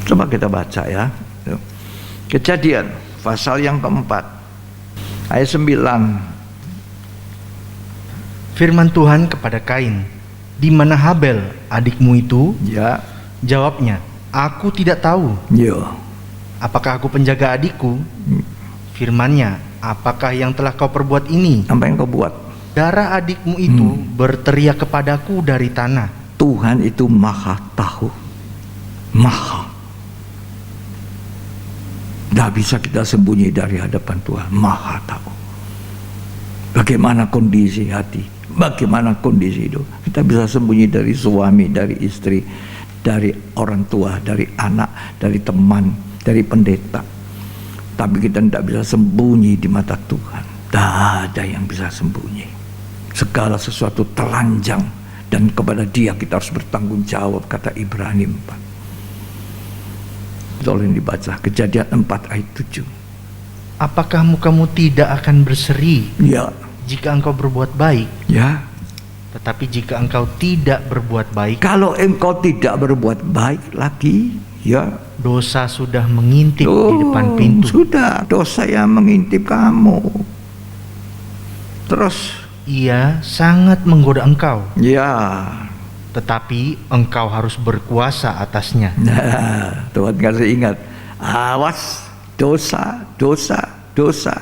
Coba kita baca ya. Kejadian pasal yang keempat ayat 9. Firman Tuhan kepada Kain, di mana Habel adikmu itu? Ya. Jawabnya, aku tidak tahu. Ya. Apakah aku penjaga adikku? Firman-Nya, apakah yang telah kau perbuat ini? Apa yang kau buat? Darah adikmu itu berteriak kepadaku dari tanah. Tuhan itu maha tahu, maha. Tidak bisa kita sembunyi dari hadapan Tuhan. Maha tahu bagaimana kondisi hati, bagaimana kondisi hidup. Kita bisa sembunyi dari suami, dari istri, dari orang tua, dari anak, dari teman, dari pendeta. Tapi kita tidak bisa sembunyi di mata Tuhan. Tak ada yang bisa sembunyi. Segala sesuatu telanjang, dan kepada Dia kita harus bertanggung jawab, kata Ibrani 4. Tolong dibaca Kejadian 4 ayat 7. Apakah mukamu tidak akan berseri Ya, jika engkau berbuat baik? ya. Tetapi jika engkau tidak berbuat baik, Kalau engkau tidak berbuat baik lagi, ya, dosa sudah mengintip di depan pintu. sudah, dosa yang mengintip kamu. Terus, Ia sangat menggoda engkau, ya, tetapi engkau harus berkuasa atasnya. nah, Tuhan kasih ingat, awas, dosa, dosa, dosa.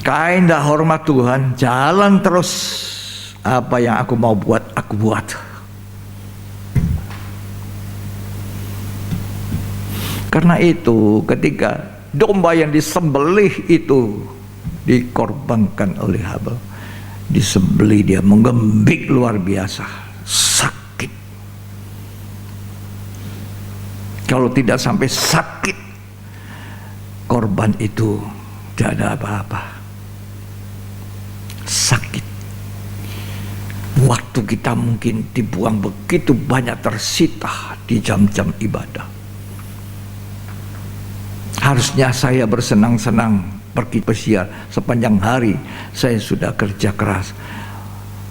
Kain dah hormat Tuhan, jalan terus, apa yang aku mau buat, aku buat. Karena itu ketika domba yang disembelih itu dikorbankan oleh Habel, disembelih, dia menggembik luar biasa, sakit. Kalau tidak sampai sakit, korban itu tidak ada apa-apa. Sakit. Waktu kita mungkin dibuang begitu banyak, tersita di jam-jam ibadah. Harusnya saya bersenang-senang pergi pesiar sepanjang hari, saya sudah kerja keras.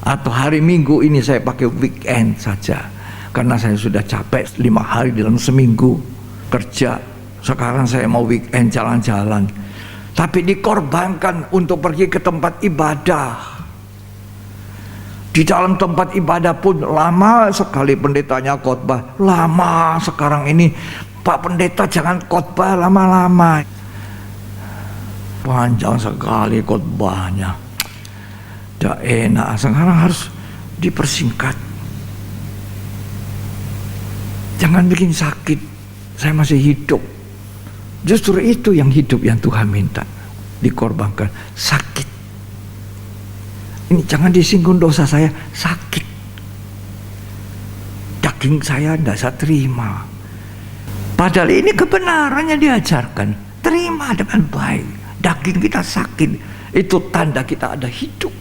Atau hari Minggu ini saya pakai weekend saja, karena saya sudah capek 5 hari dalam seminggu kerja. Sekarang saya mau weekend jalan-jalan, tapi dikorbankan untuk pergi ke tempat ibadah. Di dalam tempat ibadah pun lama sekali pendetanya khotbah, lama. Sekarang ini Pak Pendeta jangan khotbah lama-lama, panjang sekali khotbahnya, tidak enak. Sekarang harus dipersingkat. Jangan bikin sakit, saya masih hidup. Justru itu yang hidup yang Tuhan minta, dikorbankan. Sakit, ini jangan disinggung dosa saya, sakit. Daging saya tidak saya terima, padahal ini kebenarannya diajarkan. Terima dengan baik. Daging kita sakit, itu tanda kita ada hidup.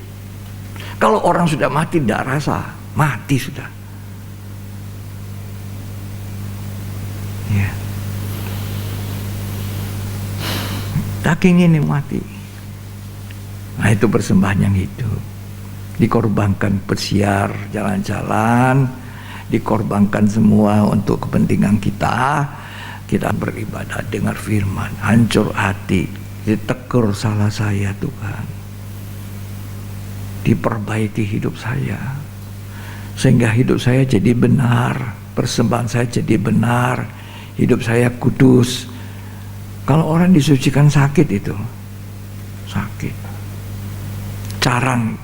Kalau orang sudah mati tidak rasa, mati sudah. Ya. Daging ini mati. Nah, itu persembahan yang hidup. Dikorbankan pesiar, jalan-jalan, dikorbankan semua untuk kepentingan kita. Kita beribadah, dengar firman, hancur hati, ditegur salah saya Tuhan, diperbaiki hidup saya, sehingga hidup saya jadi benar, persembahan saya jadi benar, hidup saya kudus. Kalau orang disucikan sakit itu, sakit. Carang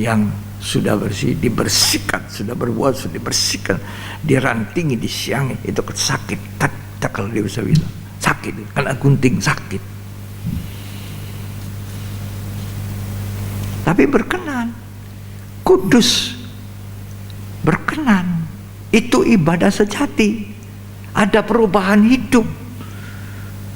yang sudah bersih dibersihkan, sudah berbuat sudah dibersihkan, dirantingi, disiangi, itu sakit. Tak kalau dia bisa bilang sakit, karena gunting sakit. Tapi berkenan, kudus, berkenan, itu ibadah sejati. Ada perubahan hidup.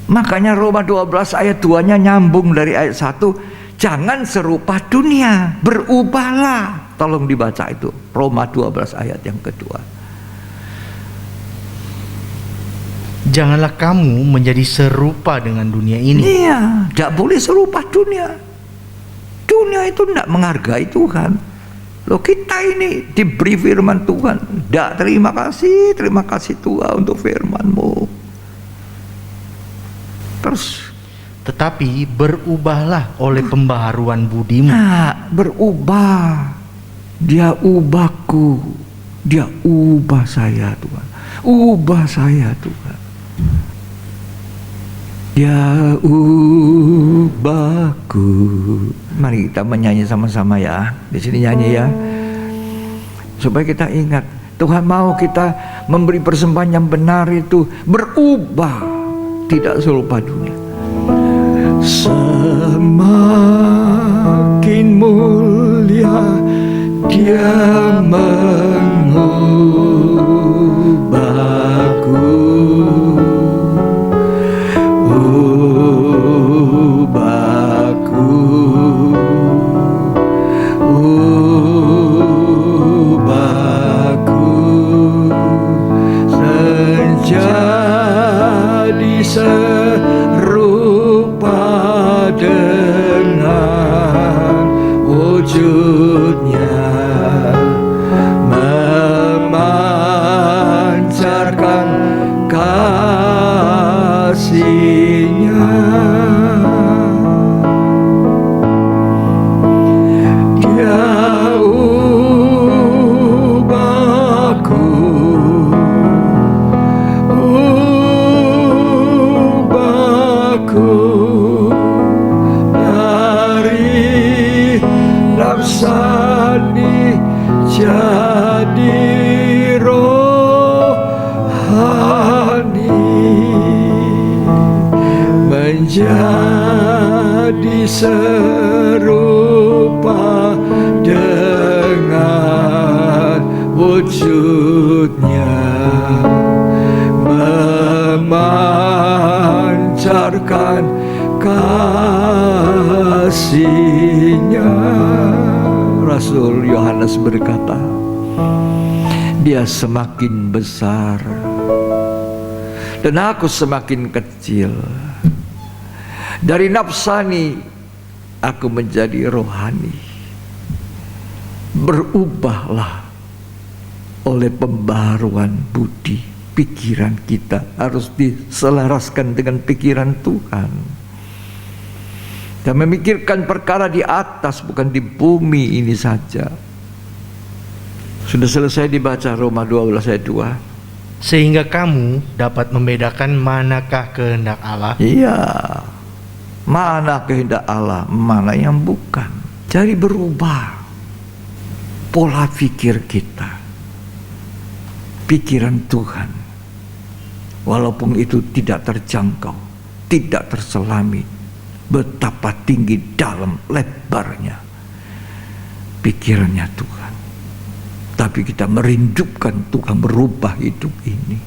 Makanya Roma 12 ayat 2-nya nyambung dari ayat 1. Jangan serupa dunia, berubahlah. Tolong dibaca itu, Roma 12 ayat yang kedua. Janganlah kamu menjadi serupa dengan dunia ini. Iya, tidak boleh serupa dunia. Dunia itu tidak menghargai Tuhan. Loh, kita ini diberi firman Tuhan, tidak terima kasih Tuhan untuk firman-Mu. Terus, Tetapi berubahlah oleh pembaharuan budimu. nah, berubah. Dia ubahku, dia ubah saya Tuhan, ubah saya Tuhan. Dia ubahku. Mari kita menyanyi sama-sama ya. Di sini nyanyi ya, supaya kita ingat Tuhan mau kita memberi persembahan yang benar itu berubah, tidak serupa dunia. Semakin mulia Dia mengubahku. menjadi serupa dengan wujudnya, memancarkan kasih-Nya. Rasul Yohanes berkata, dia semakin besar dan aku semakin kecil. Dari nafsani aku menjadi rohani. Berubahlah oleh pembaharuan budi. Pikiran kita harus diselaraskan dengan pikiran Tuhan. Dan memikirkan perkara di atas, bukan di bumi ini saja. Sudah selesai dibaca Roma 12 ayat 2. Sehingga kamu dapat membedakan manakah kehendak Allah. Iya, mana kehendak Allah, mana yang bukan. Jadi berubah pola pikir kita, pikiran Tuhan. Walaupun itu tidak terjangkau, tidak terselami, betapa tinggi dalam lebarnya pikirannya Tuhan. Tapi kita merindukan Tuhan merubah hidup ini.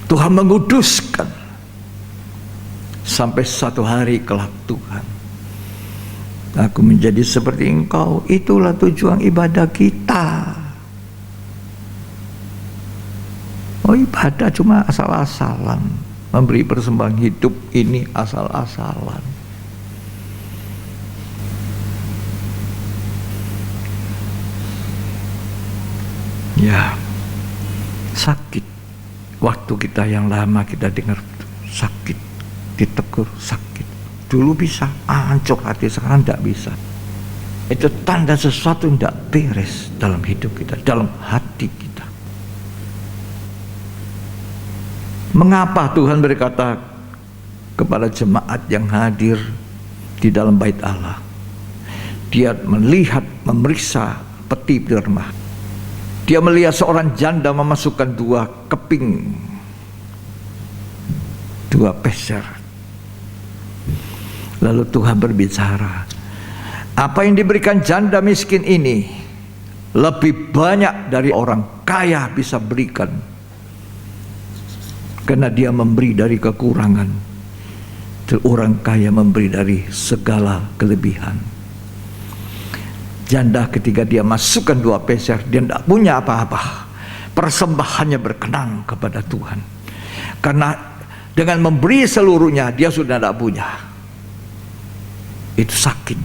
Tuhan menguduskan. Sampai satu hari kelak Tuhan, aku menjadi seperti Engkau. Itulah tujuan ibadah kita. Oh, ibadah cuma asal-asalan. Memberi persembahan hidup ini asal-asalan. Ya, sakit. Waktu kita yang lama kita dengar sakit, ditegur sakit. Dulu bisa hancur hati, sekarang tidak bisa. Itu tanda sesuatu yang tidak beres dalam hidup kita, dalam hati kita. Mengapa Tuhan berkata kepada jemaat yang hadir di dalam bait Allah? Dia melihat, memeriksa peti derma. Dia melihat seorang janda memasukkan 2 keping, 2 peser. Lalu Tuhan berbicara, apa yang diberikan janda miskin ini lebih banyak dari orang kaya bisa berikan. Karena dia memberi dari kekurangan, orang kaya memberi dari segala kelebihan. Janda ketika dia masukkan 2 peser, dia tidak punya apa-apa. Persembahannya berkenan kepada Tuhan. Karena dengan memberi seluruhnya, dia sudah tidak punya. Itu sakit.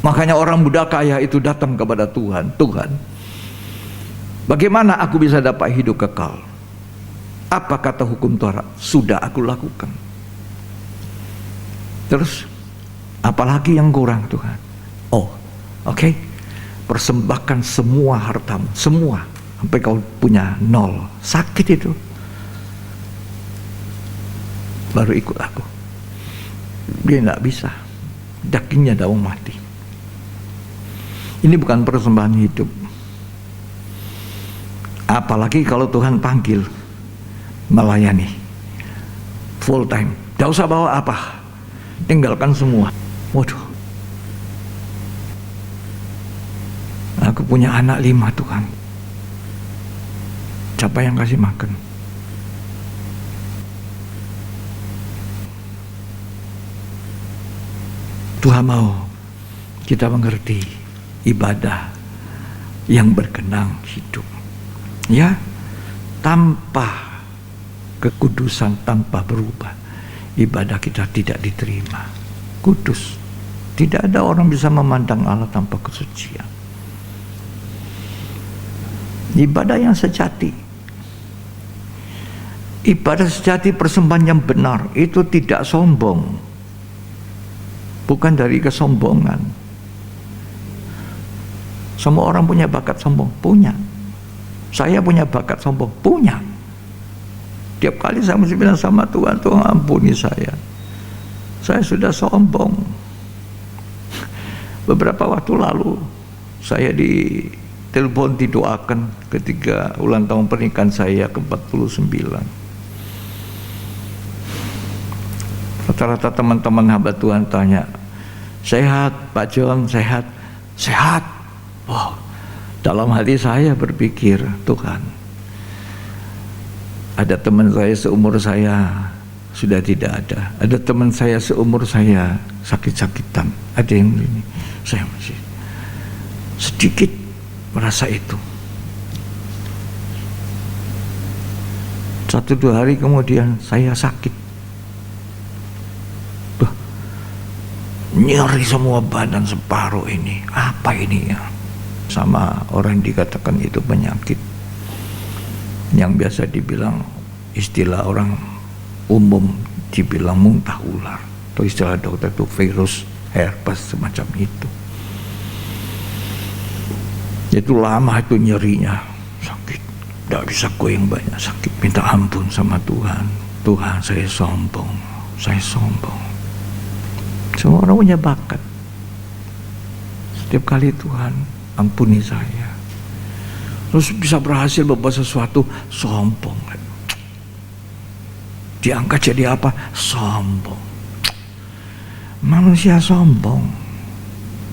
Makanya orang muda kaya itu datang kepada Tuhan. Tuhan, bagaimana aku bisa dapat hidup kekal? Apa kata hukum Taurat? Sudah aku lakukan. Terus, apalagi yang kurang Tuhan? Oh, oke. Persembahkan semua hartamu, semua, sampai kau punya 0. Sakit itu. Baru ikut aku. Dia tidak bisa. Dagingnya tidak mau mati. Ini bukan persembahan hidup. Apalagi kalau Tuhan panggil melayani full time, tidak usah bawa apa, tinggalkan semua. Waduh, aku punya anak 5 Tuhan, siapa yang kasih makan? Tuhan mau kita mengerti ibadah yang berkenan hidup, ya, tanpa kekudusan, tanpa berubah, ibadah kita tidak diterima. Kudus, tidak ada orang bisa memandang Allah tanpa kesucian. Ibadah yang sejati, ibadah sejati, persembahan yang benar itu tidak sombong, bukan dari kesombongan. Semua orang punya bakat sombong, punya. Saya punya bakat sombong, punya. Tiap kali saya mesti bilang sama Tuhan, Tuhan ampuni saya sudah sombong. Beberapa waktu lalu saya ditelepon didoakan ketika ulang tahun pernikahan saya ke-49. Rata-rata teman-teman hamba Tuhan tanya, sehat Pak John, sehat? Sehat. Wow. Dalam hati saya berpikir, Tuhan, ada teman saya seumur saya sudah tidak ada. Ada teman saya seumur saya sakit-sakitan. Ada yang ini. Saya masih sedikit merasa itu. 1-2 hari kemudian saya sakit. Nyeri semua badan separuh ini. Apa ini ya? Sama orang dikatakan itu penyakit yang biasa dibilang, istilah orang umum dibilang muntah ular, atau istilah dokter itu virus herpes semacam itu. Itu lama itu nyerinya, sakit, tidak bisa goyang banyak, sakit. Minta ampun sama Tuhan. Tuhan, saya sombong, saya sombong. Semua orang punya bakat. Setiap kali Tuhan ampuni saya, terus bisa berhasil membuat sesuatu, sombong. Diangkat jadi apa? Sombong. Manusia sombong.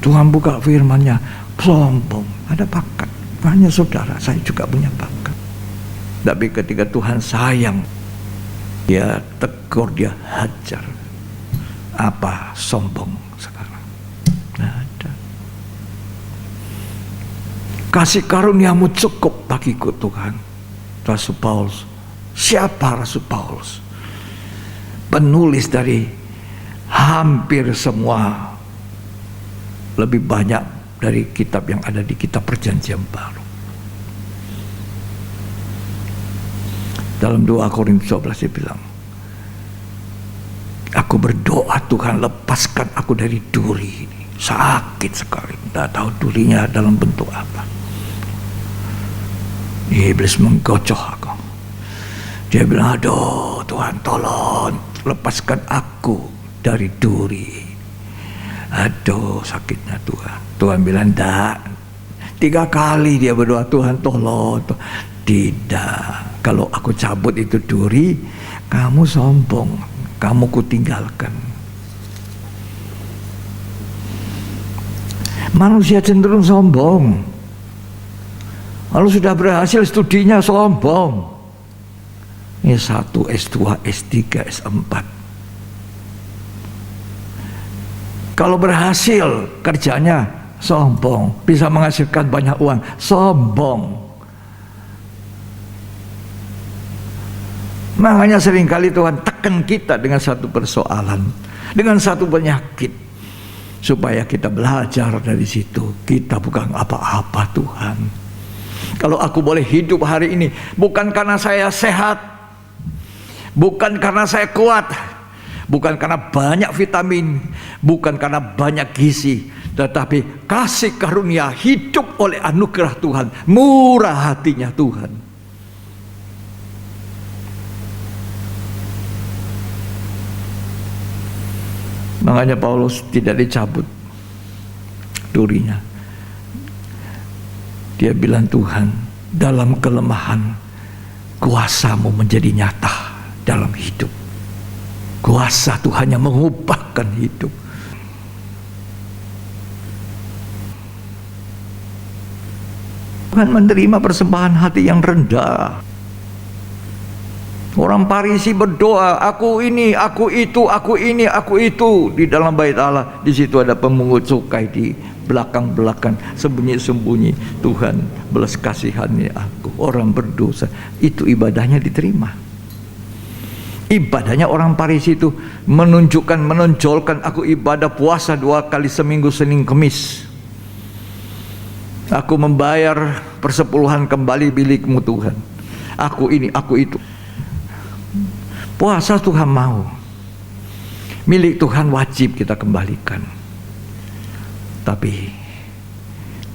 Tuhan buka firman-Nya, sombong. Ada bakat. Hanya saudara, saya juga punya bakat. Tapi ketika Tuhan sayang, Dia tegur, Dia hajar. Apa sombong sekarang? Tidak ada. Kasih karuniamu cukup bagiku Tuhan. Rasul Paulus. Siapa Rasul Paulus? Penulis dari hampir semua, lebih banyak dari kitab yang ada di kitab Perjanjian Baru. Dalam 2 Korintus 12 dia bilang, aku berdoa Tuhan lepaskan aku dari duri ini. Sakit sekali, tidak tahu durinya dalam bentuk apa. Iblis menggocoh aku. Dia bilang, aduh Tuhan tolong lepaskan aku dari duri. Aduh sakitnya Tuhan. Tuhan bilang enggak. 3 kali dia berdoa, Tuhan tolong. Tidak, kalau aku cabut itu duri, kamu sombong, kamu kutinggalkan. Manusia cenderung sombong. Kalau sudah berhasil studinya sombong. Ini S1, S2, S3, S4. Kalau berhasil kerjanya sombong, bisa menghasilkan banyak uang, sombong. Makanya seringkali Tuhan tekan kita dengan satu persoalan, dengan satu penyakit, supaya kita belajar dari situ. Kita bukan apa-apa Tuhan. Kalau aku boleh hidup hari ini, bukan karena saya sehat, bukan karena saya kuat, bukan karena banyak vitamin, bukan karena banyak gizi, tetapi kasih karunia hidup oleh anugerah Tuhan, murah hatinya Tuhan. Makanya Paulus tidak dicabut durinya. Dia bilang, Tuhan, dalam kelemahan kuasa-Mu menjadi nyata dalam hidup. Kuasa Tuhan yang mengubahkan hidup. Tuhan menerima persembahan hati yang rendah. Orang Farisi berdoa, aku ini, aku itu, aku ini, aku itu. Di dalam bait Allah, di situ ada pemungut cukai di belakang-belakang, sembunyi-sembunyi. Tuhan belas kasihani aku, orang berdosa. Itu ibadahnya diterima. Ibadahnya orang Farisi itu menonjolkan aku ibadah puasa 2 kali seminggu, Senin Kemis. Aku membayar persepuluhan kembali milik-Mu Tuhan. Aku ini, aku itu. Puasa Tuhan mau, milik Tuhan wajib kita kembalikan. Tapi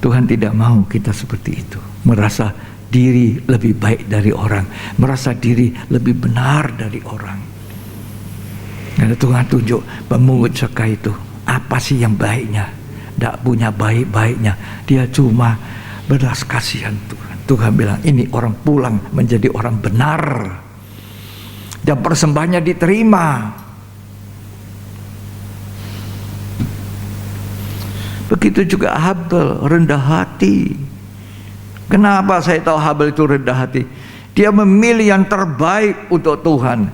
Tuhan tidak mau kita seperti itu, merasa diri lebih baik dari orang, merasa diri lebih benar dari orang. Karena Tuhan tunjuk pemungut cukai itu, apa sih yang baiknya? Tidak punya baik-baiknya, dia cuma belas kasihan Tuhan. Tuhan bilang, ini orang pulang menjadi orang benar. Dan persembahannya diterima. Begitu juga Habel, rendah hati. Kenapa saya tahu Habel itu rendah hati? Dia memilih yang terbaik untuk Tuhan.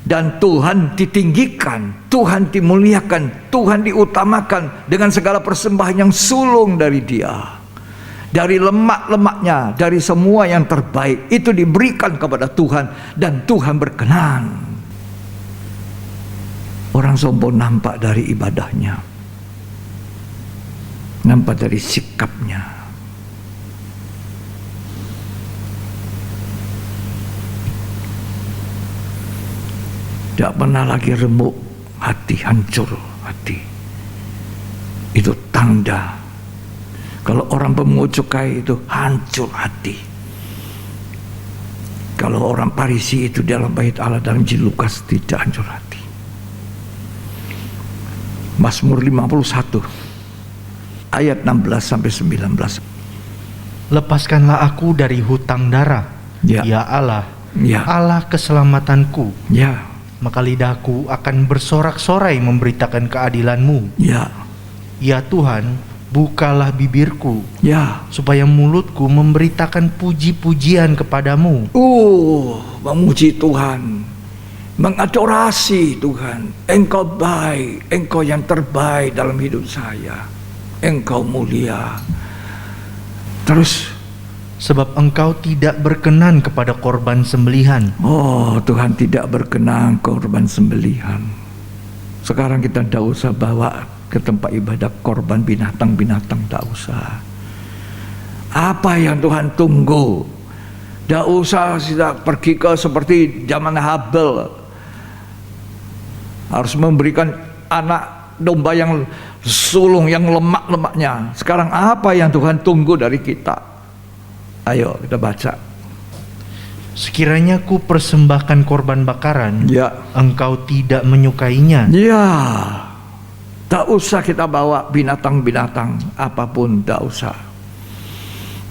Dan Tuhan ditinggikan, Tuhan dimuliakan, Tuhan diutamakan dengan segala persembahan yang sulung dari dia. Dari lemak-lemaknya, dari semua yang terbaik itu diberikan kepada Tuhan dan Tuhan berkenan. Orang sombong nampak dari ibadahnya, nampak dari sikapnya. Tidak pernah lagi remuk hati, hancur hati. Itu tanda kalau orang pemungut cukai itu hancur hati. Kalau orang Farisi itu dalam bait Allah dalam Injil Lukas tidak hancur hati. Mazmur 51 ayat 16 sampai 19. Lepaskanlah aku dari hutang darah, Ya. ya Allah, Ya. Allah keselamatanku. Ya, Maka lidahku akan bersorak-sorai memberitakan keadilan-Mu. ya, Ya Tuhan, bukalah bibirku, ya. supaya mulutku memberitakan puji-pujian kepadamu. Memuji Tuhan, mengadorasi Tuhan. Engkau baik, Engkau yang terbaik dalam hidup saya. Engkau mulia. Terus, Sebab Engkau tidak berkenan kepada korban sembelihan. oh Tuhan tidak berkenan korban sembelihan. Sekarang kita tidak usah bawa ke tempat ibadah korban binatang-binatang, tidak usah. Apa yang Tuhan tunggu? Tidak usah kita pergi ke seperti zaman Habel, harus memberikan anak domba yang sulung, yang lemak-lemaknya. Sekarang apa yang Tuhan tunggu dari kita? Ayo kita baca. Sekiranya ku persembahkan korban bakaran, Ya, Engkau tidak menyukainya. ya. Tak usah kita bawa binatang-binatang apapun, tak usah.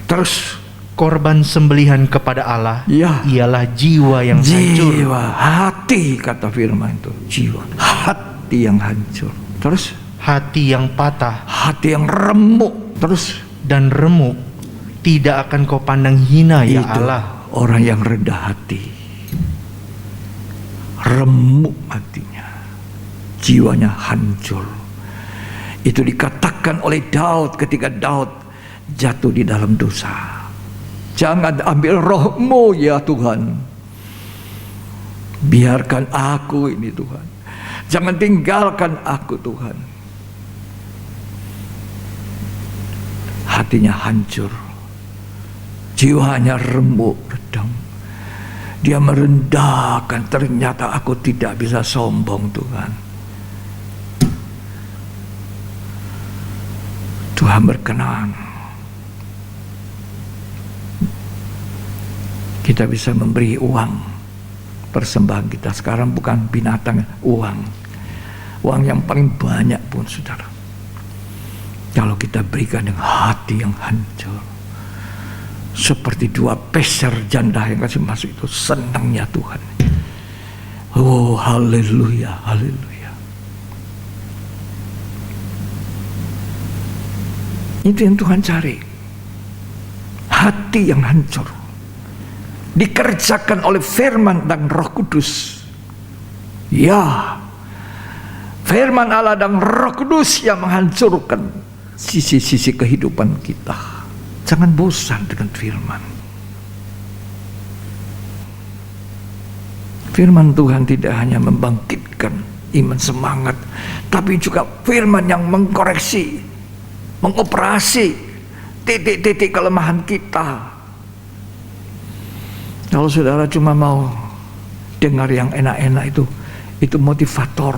Terus, Korban sembelihan kepada Allah ya, ialah jiwa yang hancur. jiwa, hati kata firman itu, jiwa, hati yang hancur. Terus, Hati yang patah hati yang remuk. Terus, dan remuk tidak akan kau pandang hina, ya itu Allah. orang yang rendah hati, remuk hatinya, jiwanya hancur. Itu dikatakan oleh Daud ketika Daud jatuh di dalam dosa. Jangan ambil rohmu ya Tuhan, biarkan aku ini Tuhan, jangan tinggalkan aku Tuhan. Hatinya hancur, jiwanya remuk, redam. Dia merendahkan, ternyata aku tidak bisa sombong Tuhan. Tuhan berkenan. Kita bisa memberi uang. Persembahan kita sekarang bukan binatang, uang. Uang yang paling banyak pun saudara, kalau kita berikan dengan hati yang hancur, seperti dua peser janda yang kasih masuk itu, senangnya Tuhan. Oh haleluya, haleluya. Itu yang Tuhan cari, hati yang hancur, dikerjakan oleh firman dan Roh Kudus. Ya, firman Allah dan Roh Kudus yang menghancurkan sisi-sisi kehidupan kita. Jangan bosan dengan firman. Firman Tuhan tidak hanya membangkitkan iman semangat, tapi juga firman yang mengkoreksi, mengoperasi titik-titik kelemahan kita. Kalau saudara cuma mau dengar yang enak-enak itu motivator.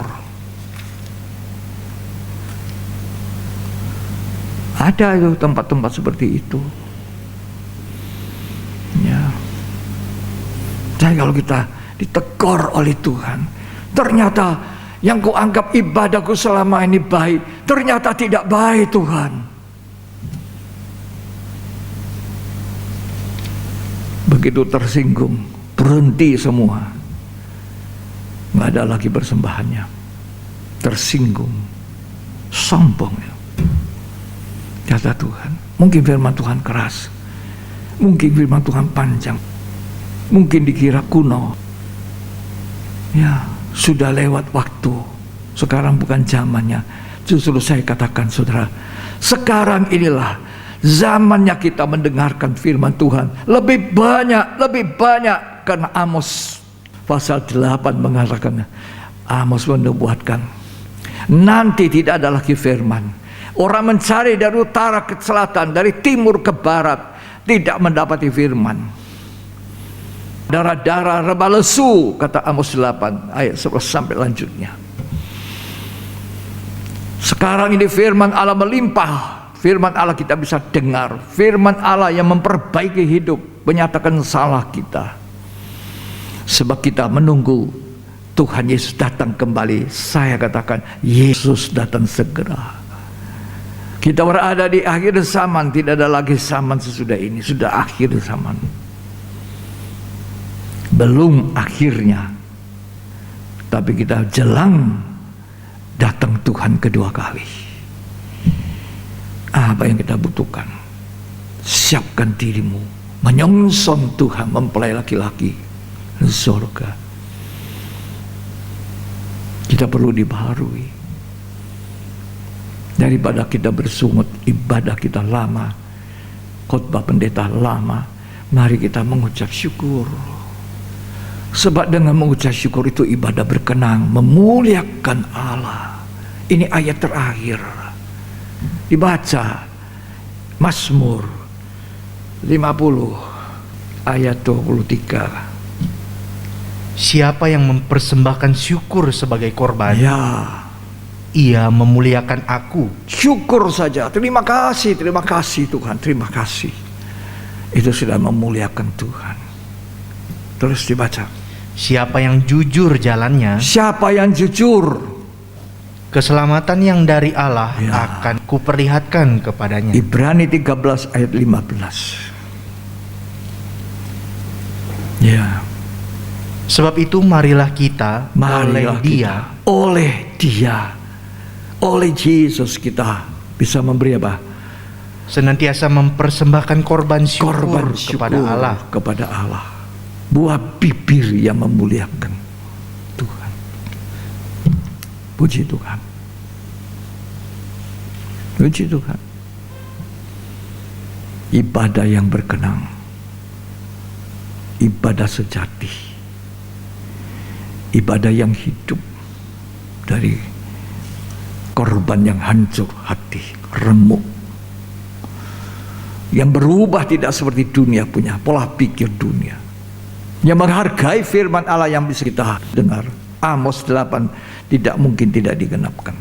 Ada itu tempat-tempat seperti itu. Ya. Dan kalau kita ditegur oleh Tuhan, ternyata yang kau anggap ibadahku selama ini baik, ternyata tidak baik Tuhan. Begitu tersinggung, berhenti semua. Nggak ada lagi persembahannya. Tersinggung, sombong ya. kata Tuhan. Mungkin firman Tuhan keras, mungkin firman Tuhan panjang, mungkin dikira kuno. Ya, sudah lewat waktu. Sekarang bukan zamannya. Justru saya katakan saudara, sekarang inilah zamannya kita mendengarkan firman Tuhan. Lebih banyak. Karena Amos pasal 8 mengatakan, Amos menubuatkan, nanti tidak ada lagi firman. Orang mencari dari utara ke selatan, dari timur ke barat, tidak mendapati firman. Darah-darah rebah lesu, kata Amos 8 ayat 11 sampai lanjutnya. Sekarang ini firman Allah melimpah. Firman Allah kita bisa dengar. Firman Allah yang memperbaiki hidup, menyatakan salah kita. Sebab kita menunggu Tuhan Yesus datang kembali. Saya katakan, Yesus datang segera. Kita berada di akhir zaman, tidak ada lagi zaman sesudah ini, sudah akhir zaman. Belum akhirnya, tapi kita jelang datang Tuhan kedua kali. Apa yang kita butuhkan? Siapkan dirimu, menyongsong Tuhan, mempelai laki-laki surga. Kita perlu dibaharui. Daripada kita bersungut ibadah kita lama, khotbah pendeta lama, mari kita mengucap syukur. Sebab dengan mengucap syukur itu ibadah berkenan, memuliakan Allah. Ini ayat terakhir. Dibaca Mazmur 50 ayat 23. Siapa yang mempersembahkan syukur sebagai korban, Ya, ia memuliakan aku. syukur saja. Terima kasih Tuhan, terima kasih. Itu sudah memuliakan Tuhan. Terus dibaca. Siapa yang jujur jalannya, Siapa yang jujur, keselamatan yang dari Allah Ya. akan kuperlihatkan kepadanya. Ibrani 13 ayat 15. Ya, Sebab itu marilah kita marilah oleh Dia, oleh Yesus kita bisa memberi apa? senantiasa mempersembahkan korban syukur, Korban syukur kepada Allah. kepada Allah. Buah bibir yang memuliakan Tuhan. Puji Tuhan. Puji Tuhan. Ibadah yang berkenan, ibadah sejati, ibadah yang hidup dari korban yang hancur hati, remuk, yang berubah tidak seperti dunia punya pola pikir dunia, yang menghargai firman Allah yang bisa kita dengar. Amos 8 tidak mungkin tidak digenapkan.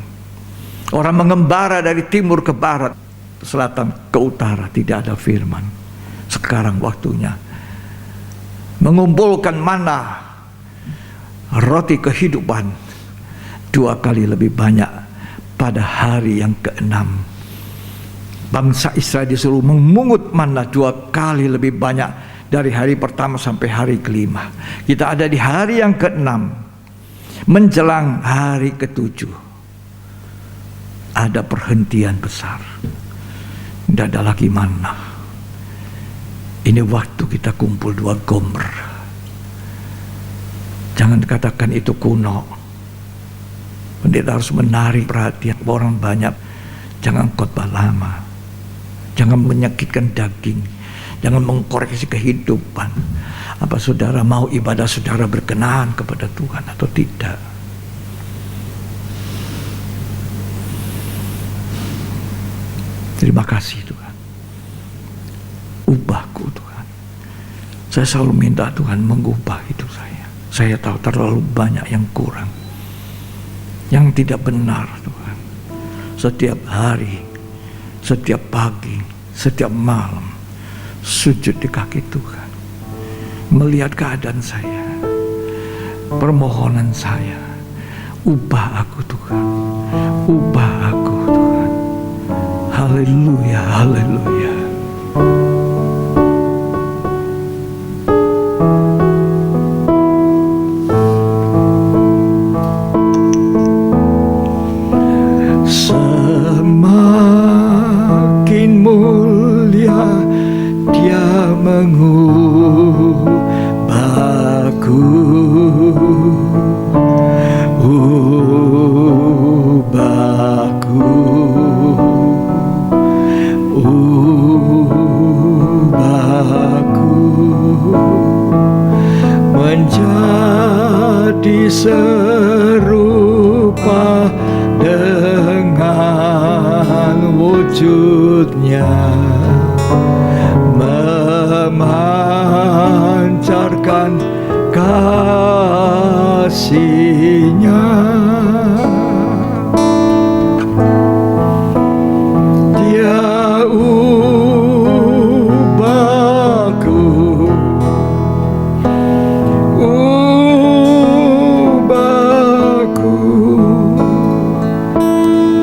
Orang mengembara dari timur ke barat, selatan ke utara, tidak ada firman. Sekarang waktunya mengumpulkan mana, roti kehidupan 2 kali lebih banyak pada hari yang ke-6. Bangsa Israel disuruh memungut mana 2 kali lebih banyak dari hari pertama sampai hari ke-5. Kita ada di hari yang ke-6, menjelang hari ke-7. Ada perhentian besar. Tidak ada lagi mana. Ini waktu kita kumpul 2 gomer. Jangan katakan itu kuno. Pendeta harus menarik perhatian orang banyak. Jangan khotbah lama. Jangan menyakitkan daging. Jangan mengkoreksi kehidupan. Apa saudara mau ibadah saudara berkenan kepada Tuhan atau tidak? Terima kasih Tuhan. Ubahku Tuhan. Saya selalu minta Tuhan mengubah hidup saya. Saya tahu terlalu banyak yang kurang, yang tidak benar Tuhan. Setiap hari, setiap pagi, setiap malam, sujud di kaki Tuhan, melihat keadaan saya, permohonan saya. Ubah aku Tuhan, ubah aku Tuhan. Haleluya, haleluya. Semakin ubahku, ubahku menjadi serupa dengan wujudnya, memancarkan kasih-Nya. Dia ubahku, ubahku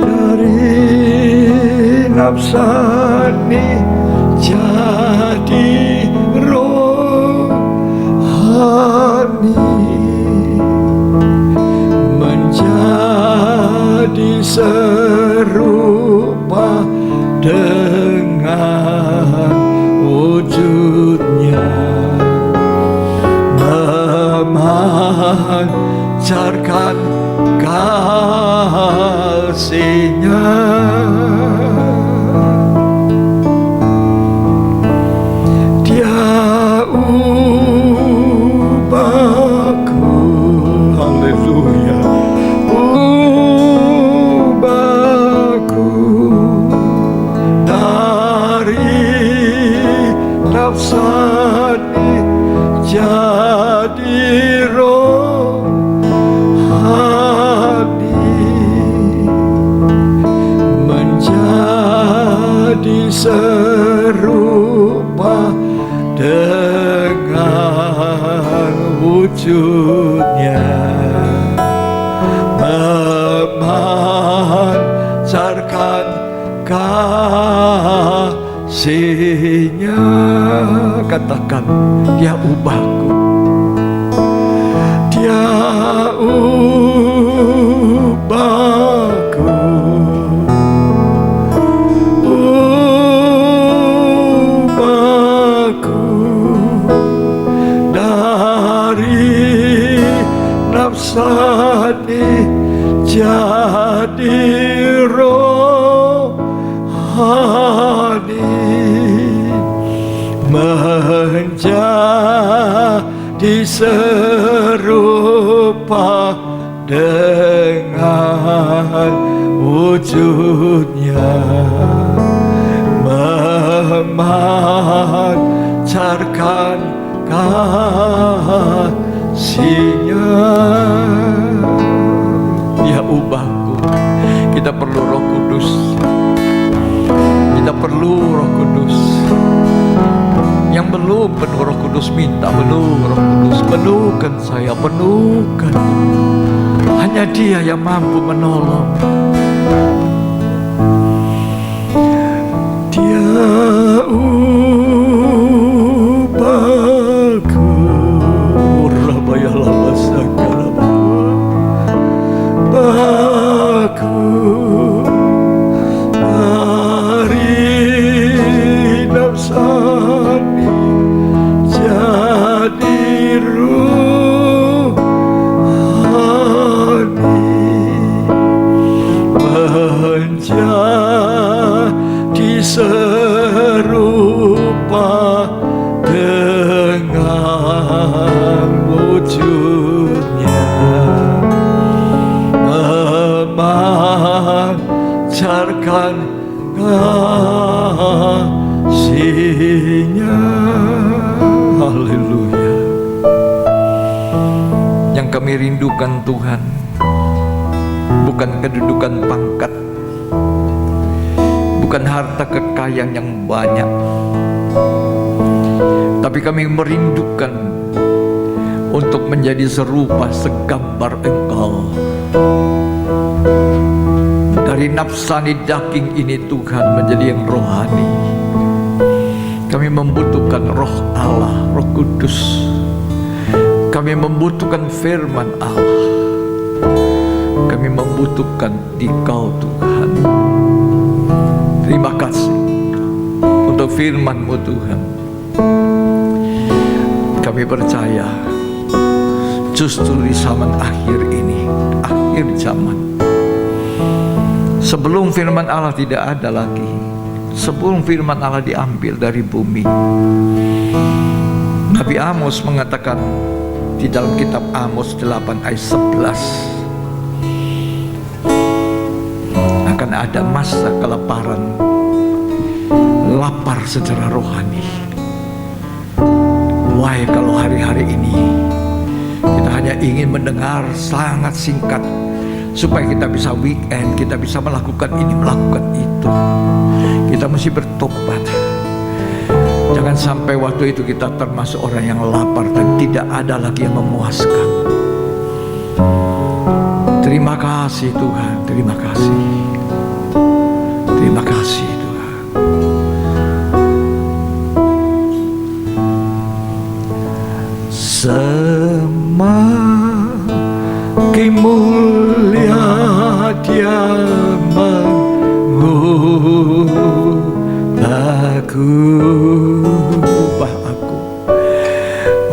dari nafsani jadi menjadi serupa dengan wujudnya, memancarkan kasih-Nya. Dia ubahku, haleluya, ubahku dari nafsani jadi rohani, menjadi serupa dengan wujudnya, memancarkan kasih-Nya. Katakan, dia ubahku, dia ubahku, ubahku dari nafsani jadi rohani, menjadi serupa dengan wujudnya, memancarkan kasih-Nya. Dia ubahku. Kita perlu Roh Kudus. Kita perlu Roh Kudus. Yang belum penuh Roh Kudus, minta penuh Roh Kudus. Penuhkan saya, penuhkan. Hanya Dia yang mampu menolong. Dia ubahku, Rabayalah Sakaraba, ubahku dari nafsani jadi rohani, menjadi serupa dengan wujudnya, memancarkan kasih-Nya. Haleluya. Yang kami rindukan Tuhan bukan kedudukan pangkat, bukan harta kekayaan yang banyak, tapi kami merindukan untuk menjadi serupa segambar Engkau. Dari nafsani daging ini Tuhan menjadi yang rohani. Kami membutuhkan Roh Allah, Roh Kudus. Kami membutuhkan firman Allah. Kami membutuhkan Dikau Tuhan. Terima kasih untuk firman-Mu Tuhan. Kami percaya justru di zaman akhir ini akhir zaman. Sebelum firman Allah tidak ada lagi, sebelum firman Allah diambil dari bumi, Nabi Amos mengatakan di dalam kitab Amos 8 ayat 11, akan ada masa kelaparan, lapar secara rohani. Why kalau hari-hari ini kita hanya ingin mendengar sangat singkat supaya kita bisa weekend, kita bisa melakukan ini, melakukan itu. Kita mesti bertobat. Jangan sampai waktu itu kita termasuk orang yang lapar dan tidak ada lagi yang memuaskan. Terima kasih Tuhan, terima kasih. Terima kasih Tuhan. Semakin mulia Dia mengubahku, ubah aku,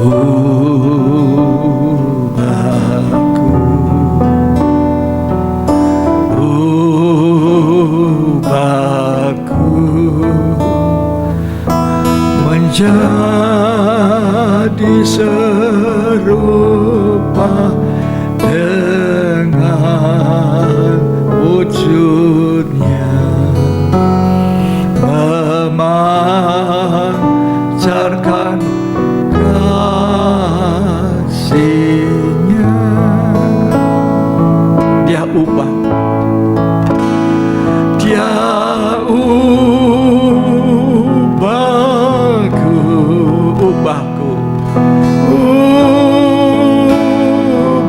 ubahku, ubahku menjadi serupa dengan wujudnya, memancarkan kasihnya. Dia ubah, Dia ubahku, ubahku,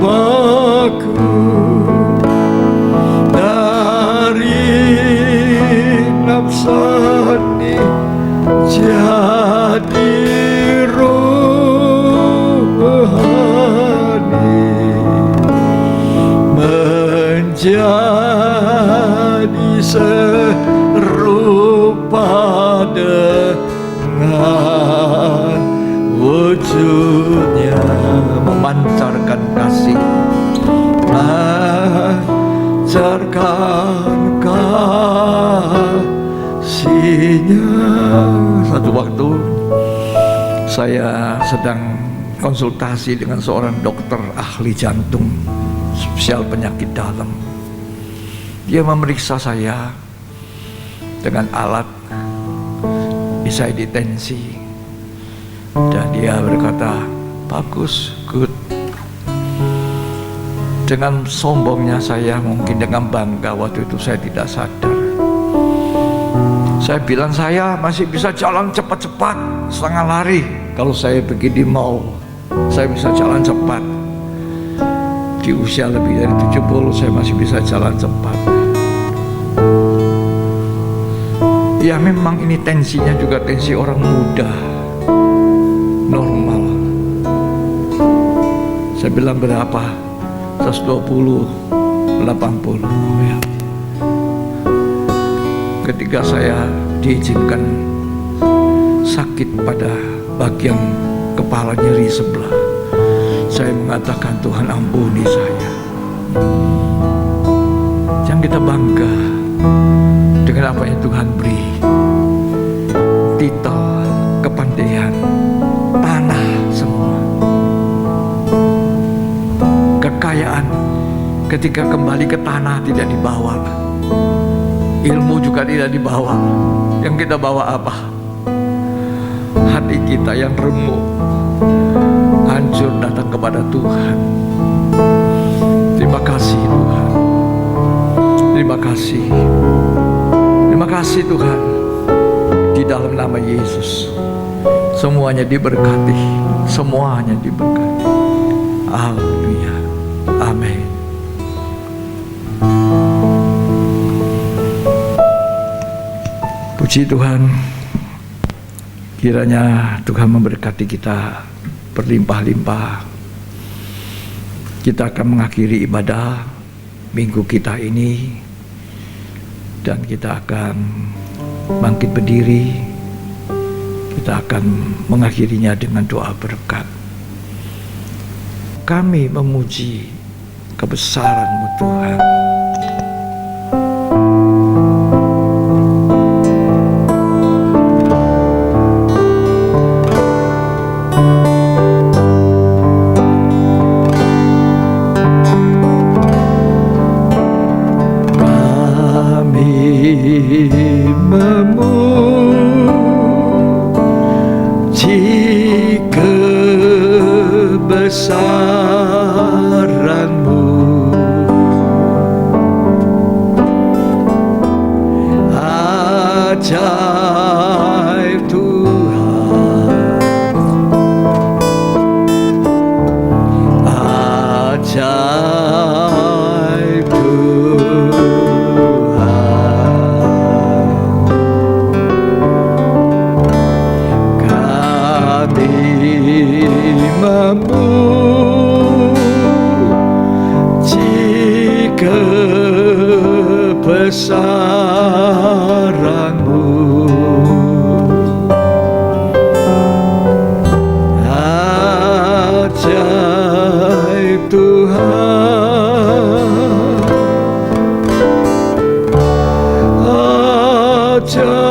ubahku dari nafsani jadi rohani, menjadi serupa dengan wujudnya, memancarkan kasih, memancarkan kasihnya. Satu waktu saya sedang konsultasi dengan seorang dokter ahli jantung, spesial penyakit dalam. Dia memeriksa saya dengan alat, saya ditensi, dan dia berkata, bagus, good. Dengan sombongnya saya, mungkin dengan bangga waktu itu saya tidak sadar. Saya bilang saya masih bisa jalan cepat-cepat, setengah lari. Kalau saya pergi di mall, saya bisa jalan cepat. Di usia lebih dari 70 saya masih bisa jalan cepat. Ya memang ini tensinya juga tensi orang muda, normal. Saya bilang berapa? 120, 80 ya. Ketika saya diizinkan sakit pada bagian kepala nyeri sebelah, saya mengatakan, Tuhan ampuni saya. Jangan kita bangga dengan apa yang Tuhan beri. Titel, kepandaian, tanah semua, kekayaan. Ketika kembali ke tanah tidak dibawa, ilmu juga tidak dibawa. Yang kita bawa apa? Hati kita yang remuk, hancur datang kepada Tuhan. Terima kasih Tuhan. Terima kasih. Terima kasih Tuhan. Di dalam nama Yesus semuanya diberkati, semuanya diberkati. Haleluya. Amin. Puji Tuhan. Kiranya Tuhan memberkati kita berlimpah-limpah. Kita akan mengakhiri ibadah minggu kita ini, dan kita akan bangkit berdiri. Kita akan mengakhirinya dengan doa berkat. Kami memuji, kebesaran-Mu Tuhan. Memuji kebesaran-Mu, ajaib Tuhan, ajaib memuji kebesaran-Mu, ajaib Tuhan, ajaib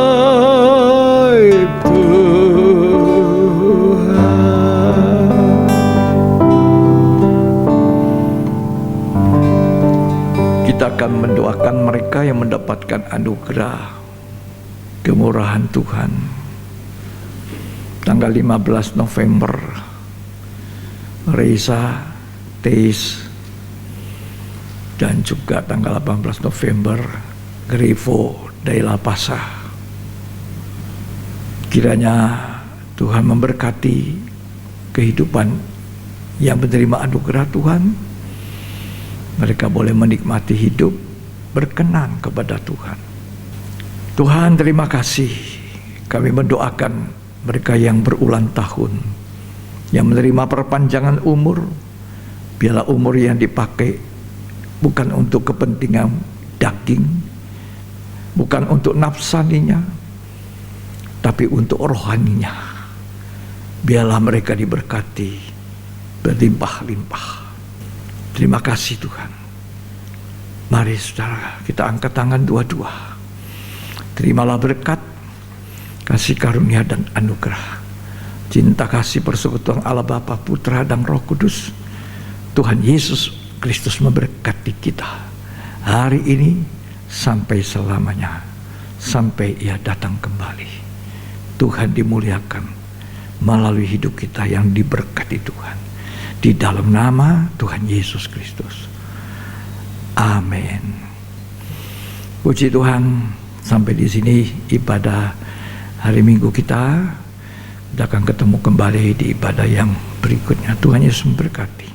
Kita akan mendoakan mereka yang mendapatkan anugerah kemurahan Tuhan. Tanggal 15 November, Reza, Teis, dan juga tanggal 18 November, Grifo dari La Pasa. Kiranya Tuhan memberkati kehidupan yang menerima anugerah Tuhan. Mereka boleh menikmati hidup berkenan kepada Tuhan. Tuhan, terima kasih. Kami mendoakan mereka yang berulang tahun, yang menerima perpanjangan umur. Biarlah umur yang dipakai bukan untuk kepentingan daging, bukan untuk nafsaninya, tapi untuk rohaninya. Biarlah mereka diberkati berlimpah-limpah. Terima kasih Tuhan. Mari saudara, kita angkat tangan dua-dua. Terimalah berkat, kasih karunia dan anugerah, cinta kasih persekutuan Allah Bapa, Putra dan Roh Kudus, Tuhan Yesus Kristus memberkati kita hari ini sampai selamanya, sampai Ia datang kembali. Tuhan dimuliakan melalui hidup kita yang diberkati Tuhan. Di dalam nama Tuhan Yesus Kristus. Amin. Puji Tuhan, sampai di sini ibadah hari Minggu kita. Kita akan ketemu kembali di ibadah yang berikutnya. Tuhan Yesus memberkati.